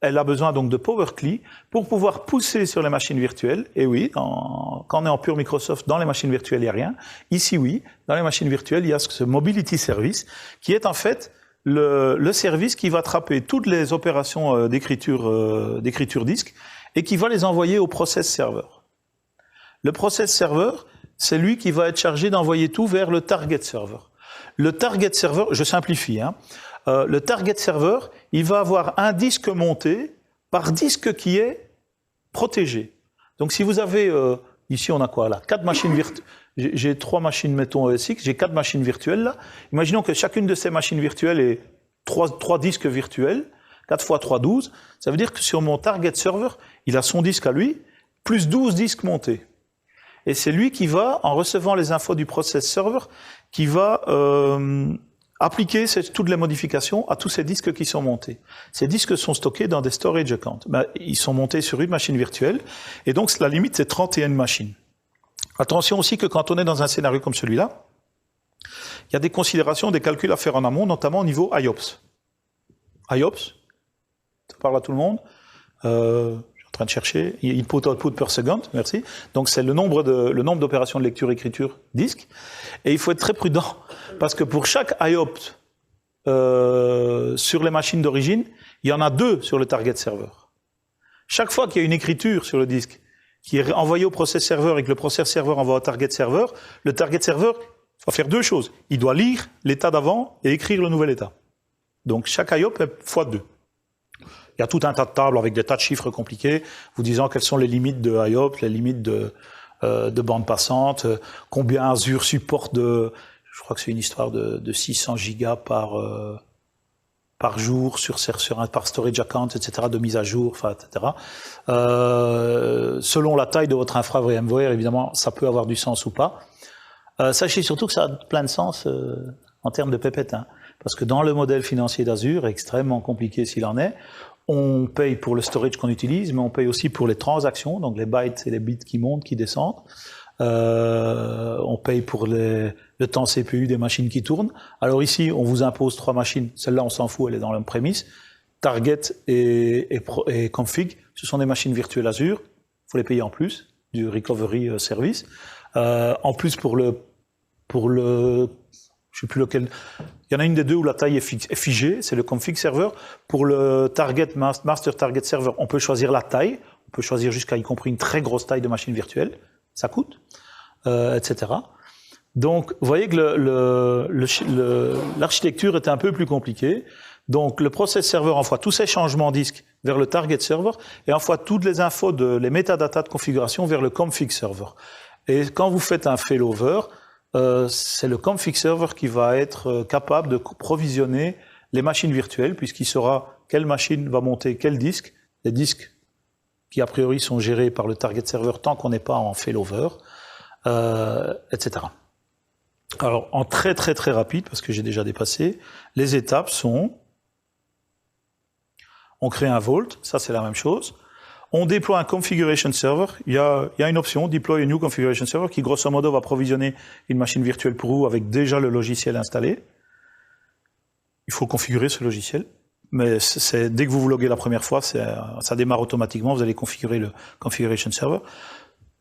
Speaker 1: elle a besoin donc de PowerCli pour pouvoir pousser sur les machines virtuelles. Et oui, quand on est en pure Microsoft, dans les machines virtuelles, il n'y a rien. Ici, oui, dans les machines virtuelles, il y a ce Mobility Service, qui est en fait le service qui va attraper toutes les opérations d'écriture disque et qui va les envoyer au process server. Le process server, c'est lui qui va être chargé d'envoyer tout vers le target server. Le target server, je simplifie, hein, le target server, il va avoir un disque monté par disque qui est protégé. Donc si vous avez, ici on a quoi là? 4 machines virtuelles, j'ai 3 machines, mettons ESX, j'ai 4 machines virtuelles là. Imaginons que chacune de ces machines virtuelles ait 3 disques virtuels, 4 x 3, 12. Ça veut dire que sur mon target server, il a son disque à lui, plus 12 disques montés. Et c'est lui qui va, en recevant les infos du process server, qui va appliquer toutes les modifications à tous ces disques qui sont montés. Ces disques sont stockés dans des storage accounts. Ben, ils sont montés sur une machine virtuelle, et donc la limite c'est 31 machines. Attention aussi que quand on est dans un scénario comme celui-là, il y a des considérations, des calculs à faire en amont, notamment au niveau IOPS. IOPS, ça parle à tout le monde. En train de chercher, input-output per second, merci. Donc c'est le nombre d'opérations de lecture-écriture disque. Et il faut être très prudent, parce que pour chaque IOPS sur les machines d'origine, il y en a 2 sur le target server. Chaque fois qu'il y a une écriture sur le disque qui est envoyée au process server et que le process server envoie au target server, le target server va faire 2 choses. Il doit lire l'état d'avant et écrire le nouvel état. Donc chaque IOP est x2. Il y a tout un tas de tables avec des tas de chiffres compliqués, vous disant quelles sont les limites de IOP, les limites de bande passante, combien Azure supporte je crois que c'est une histoire de 600 gigas par jour par storage account, etc., de mise à jour, enfin, etc. Selon la taille de votre infra VMware, évidemment, ça peut avoir du sens ou pas. Sachez surtout que ça a plein de sens en termes de pépette, hein, parce que dans le modèle financier d'Azure, extrêmement compliqué s'il en est, on paye pour le storage qu'on utilise, mais on paye aussi pour les transactions, donc les bytes et les bits qui montent, qui descendent. On paye pour le temps CPU des machines qui tournent. Alors ici, on vous impose 3 machines. Celle-là, on s'en fout, elle est dans l'on-premise. Target et config, ce sont des machines virtuelles Azure. Il faut les payer en plus du recovery service. En plus, pour le, je sais plus lequel. Il y en a une des deux où la taille est figée, c'est le config server. Pour le target, master target server, on peut choisir la taille. On peut choisir jusqu'à y compris une très grosse taille de machine virtuelle. Ça coûte, etc. Donc, vous voyez que l'architecture est un peu plus compliquée. Donc, le process server envoie tous ces changements disques vers le target server et envoie toutes les infos, les métadatas de configuration vers le config server. Et quand vous faites un failover, c'est le config server qui va être capable de provisionner les machines virtuelles, puisqu'il saura quelle machine va monter quel disque, les disques qui a priori sont gérés par le target server tant qu'on n'est pas en failover, etc. Alors, en très très très rapide, parce que j'ai déjà dépassé, les étapes sont: on crée un vault, ça c'est la même chose, On déploie un configuration server. Il y a une option, deploy a new configuration server, qui grosso modo va provisionner une machine virtuelle pour vous avec déjà le logiciel installé. Il faut configurer ce logiciel. Mais dès que vous vous loguez la première fois, ça démarre automatiquement. Vous allez configurer le configuration server.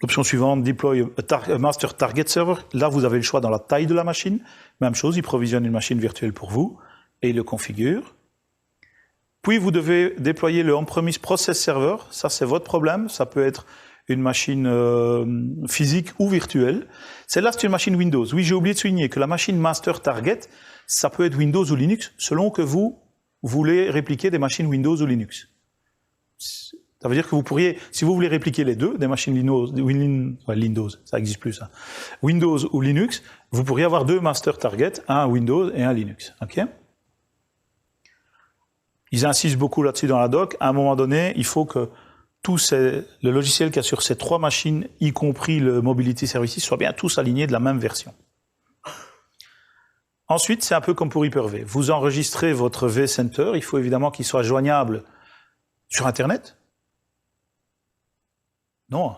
Speaker 1: L'option suivante, deploy a master target server. Là, vous avez le choix dans la taille de la machine. Même chose, il provisionne une machine virtuelle pour vous et il le configure. Puis, vous devez déployer le on-premise process server. Ça, c'est votre problème. Ça peut être une machine physique ou virtuelle. Celle-là, c'est une machine Windows. Oui, j'ai oublié de souligner que la machine master target, ça peut être Windows ou Linux, selon que vous voulez répliquer des machines Windows ou Linux. Ça veut dire que vous pourriez, si vous voulez répliquer les deux, des machines Windows, ça n'existe plus ça, Windows ou Linux, vous pourriez avoir deux master target, un Windows et un Linux. Okay, ils insistent beaucoup là-dessus dans la doc. À un moment donné, il faut que le logiciel qu'il y a sur ces trois machines, y compris le Mobility Services, soient bien tous alignés de la même version. Ensuite, c'est un peu comme pour Hyper-V. Vous enregistrez votre vCenter, il faut évidemment qu'il soit joignable sur Internet. Non,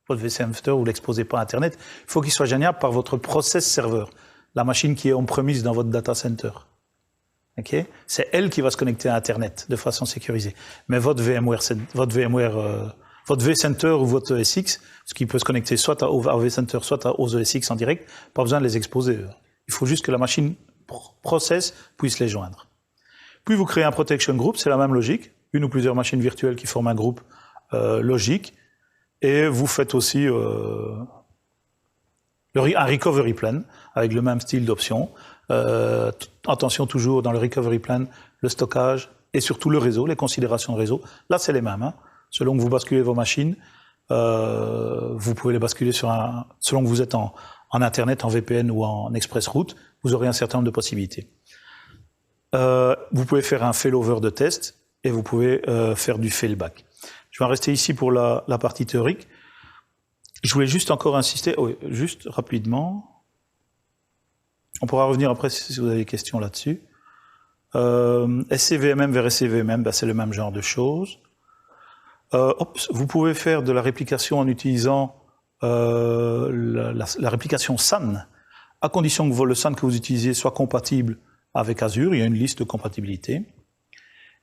Speaker 1: votre vCenter, vous ne l'exposez pas à Internet. Il faut qu'il soit joignable par votre process server, la machine qui est on-premise dans votre data center. Okay, c'est elle qui va se connecter à Internet de façon sécurisée. Mais votre vCenter ou votre ESX, ce qui peut se connecter soit au vCenter, soit aux ESX en direct, pas besoin de les exposer. Il faut juste que la machine process puisse les joindre. Puis vous créez un protection group, c'est la même logique, une ou plusieurs machines virtuelles qui forment un groupe logique, et vous faites aussi un recovery plan avec le même style d'option. Attention toujours dans le recovery plan, le stockage et surtout le réseau, les considérations de réseau. Là, c'est les mêmes. Hein. Selon que vous basculez vos machines, vous pouvez les basculer selon que vous êtes en Internet, en VPN ou en express route, vous aurez un certain nombre de possibilités. Vous pouvez faire un failover de test et vous pouvez faire du failback. Je vais en rester ici pour la partie théorique. Je voulais juste encore insister, juste rapidement. On pourra revenir après si vous avez des questions là-dessus. SCVMM vers SCVMM, ben c'est le même genre de choses. Vous pouvez faire de la réplication en utilisant la réplication SAN, à condition que le SAN que vous utilisez soit compatible avec Azure. Il y a une liste de compatibilité.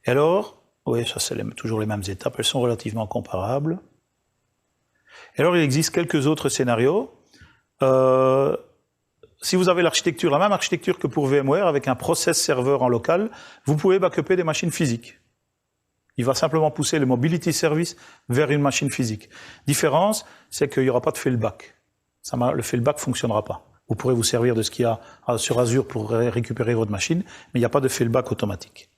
Speaker 1: Et alors, oui, ça c'est toujours les mêmes étapes, elles sont relativement comparables. Et alors, il existe quelques autres scénarios. Si vous avez l'architecture, la même architecture que pour VMware, avec un process serveur en local, vous pouvez backuper des machines physiques. Il va simplement pousser le Mobility Service vers une machine physique. Différence, c'est qu'il n'y aura pas de failback. Le failback ne fonctionnera pas. Vous pourrez vous servir de ce qu'il y a sur Azure pour récupérer votre machine, mais il n'y a pas de failback automatique.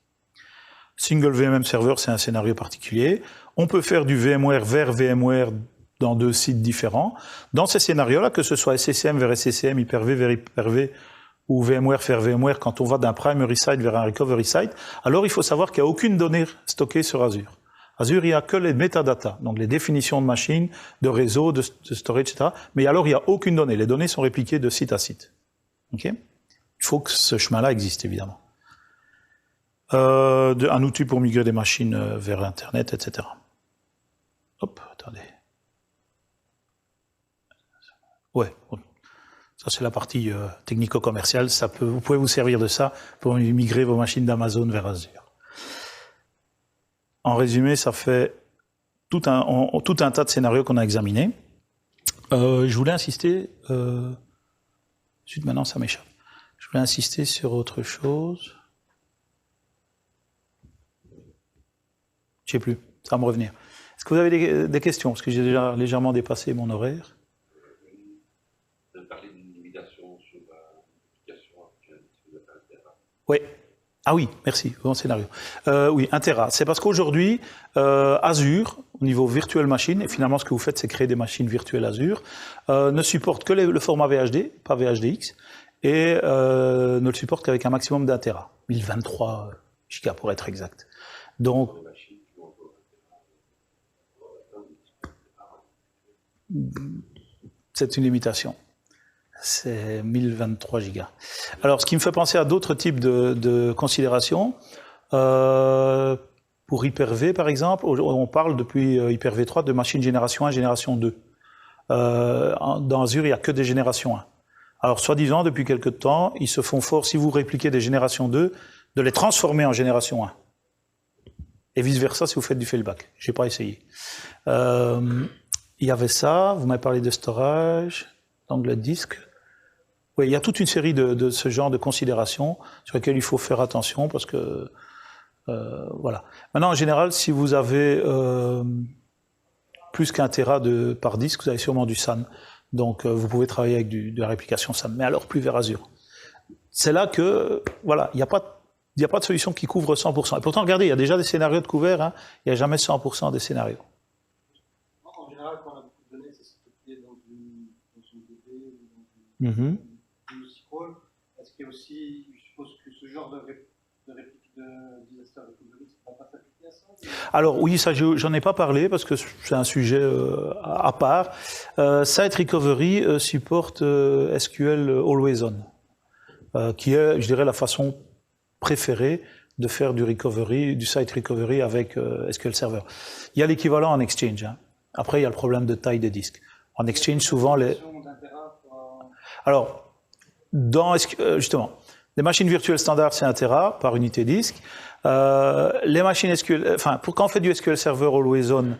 Speaker 1: Single VMM Server, c'est un scénario particulier. On peut faire du VMware vers VMware dans deux sites différents. Dans ces scénarios-là, que ce soit SCCM vers SCCM, Hyper-V vers Hyper-V, ou VMware vers VMware, quand on va d'un primary site vers un recovery site, alors il faut savoir qu'il n'y a aucune donnée stockée sur Azure. Azure, il n'y a que les metadata, donc les définitions de machines, de réseau, de storage, etc. Mais alors, il n'y a aucune donnée. Les données sont répliquées de site à site. Okay, il faut que ce chemin-là existe, évidemment. Un outil pour migrer des machines vers Internet, etc. Hop, attendez. Ouais, ça c'est la partie technico-commerciale. Vous pouvez vous servir de ça pour migrer vos machines d'Amazon vers Azure. En résumé, ça fait tout un tas de scénarios qu'on a examinés. Je voulais insister... maintenant, ça m'échappe. Je voulais insister sur autre chose. Je sais plus, ça va me revenir. Est-ce que vous avez des questions? Parce que j'ai déjà légèrement dépassé mon horaire.
Speaker 2: Vous avez parlé d'une limitation sur l'application actuelle.
Speaker 1: Oui. Ah oui, merci, bon scénario. Oui, 1 Tera. C'est parce qu'aujourd'hui, Azure, au niveau virtual machine, et finalement ce que vous faites, c'est créer des machines virtuelles Azure, ne supporte que le format VHD, pas VHDX, et ne le supporte qu'avec un maximum d'1 Tera. 1023 gigas pour être exact. Donc, c'est une limitation. C'est 1023 gigas. Alors, ce qui me fait penser à d'autres types de considérations, Pour Hyper-V, par exemple, on parle depuis Hyper-V 3 de machines génération 1, génération 2. Dans Azure, il n'y a que des générations 1. Alors, soi-disant, depuis quelque temps, ils se font fort, si vous répliquez des générations 2, de les transformer en génération 1. Et vice-versa si vous faites du failback. J'ai pas essayé. Il y avait ça, vous m'avez parlé de storage, d'angle disque. Oui, il y a toute une série de ce genre de considérations sur lesquelles il faut faire attention parce que voilà. Maintenant, en général, si vous avez plus qu'un téra par disque, vous avez sûrement du SAN. Donc, vous pouvez travailler avec de la réplication SAN, mais alors plus vers Azure. C'est là que, voilà, il n'y a pas de solution qui couvre 100%. Et pourtant, regardez, il y a déjà des scénarios de couverts, hein, il n'y a jamais 100% des scénarios.
Speaker 3: En général, quand on a beaucoup de données, c'est stocké dans une DB ou dans
Speaker 1: Mm-hmm.
Speaker 3: une SQL. Est-ce qu'il y a aussi, je suppose que ce genre de réplique de disaster recovery, ça ne va pas s'appliquer à ça?
Speaker 1: Alors oui, ça j'en ai pas parlé parce que c'est un sujet à part. Site Recovery supporte SQL Always On, qui est, je dirais, la façon préférée de faire du recovery, du site recovery avec SQL Server. Il y a l'équivalent en Exchange. Hein. Après, il y a le problème de taille des disques. En Exchange, souvent les. Alors, justement, les machines virtuelles standards, c'est 1 Tera par unité disque. Les machines SQL, enfin, quand on fait du SQL Server Always On,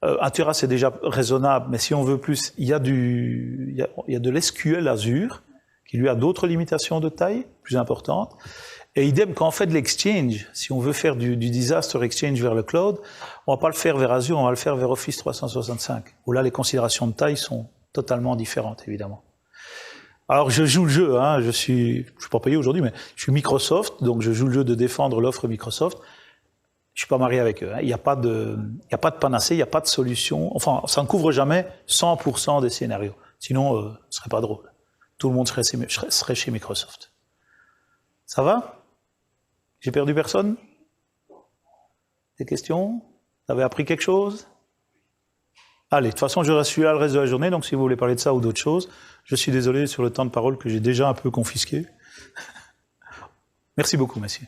Speaker 1: 1 Tera c'est déjà raisonnable, mais si on veut plus, il y a de l'SQL Azure qui lui a d'autres limitations de taille plus importantes. Et idem, quand on fait de l'exchange, si on veut faire du disaster exchange vers le cloud, on va pas le faire vers Azure, on va le faire vers Office 365, où là les considérations de taille sont totalement différentes, évidemment. Alors je joue le jeu, hein, je suis pas payé aujourd'hui, mais je suis Microsoft, donc je joue le jeu de défendre l'offre Microsoft. Je suis pas marié avec eux. Hein. Il n'y a pas de panacée, il n'y a pas de solution. Enfin, ça ne couvre jamais 100% des scénarios. Sinon, ce serait pas drôle. Tout le monde serait chez Microsoft. Ça va? J'ai perdu personne? Des questions? Vous avez appris quelque chose? Allez, de toute façon, je reste là le reste de la journée, donc si vous voulez parler de ça ou d'autres choses, je suis désolé sur le temps de parole que j'ai déjà un peu confisqué. Merci beaucoup, messieurs.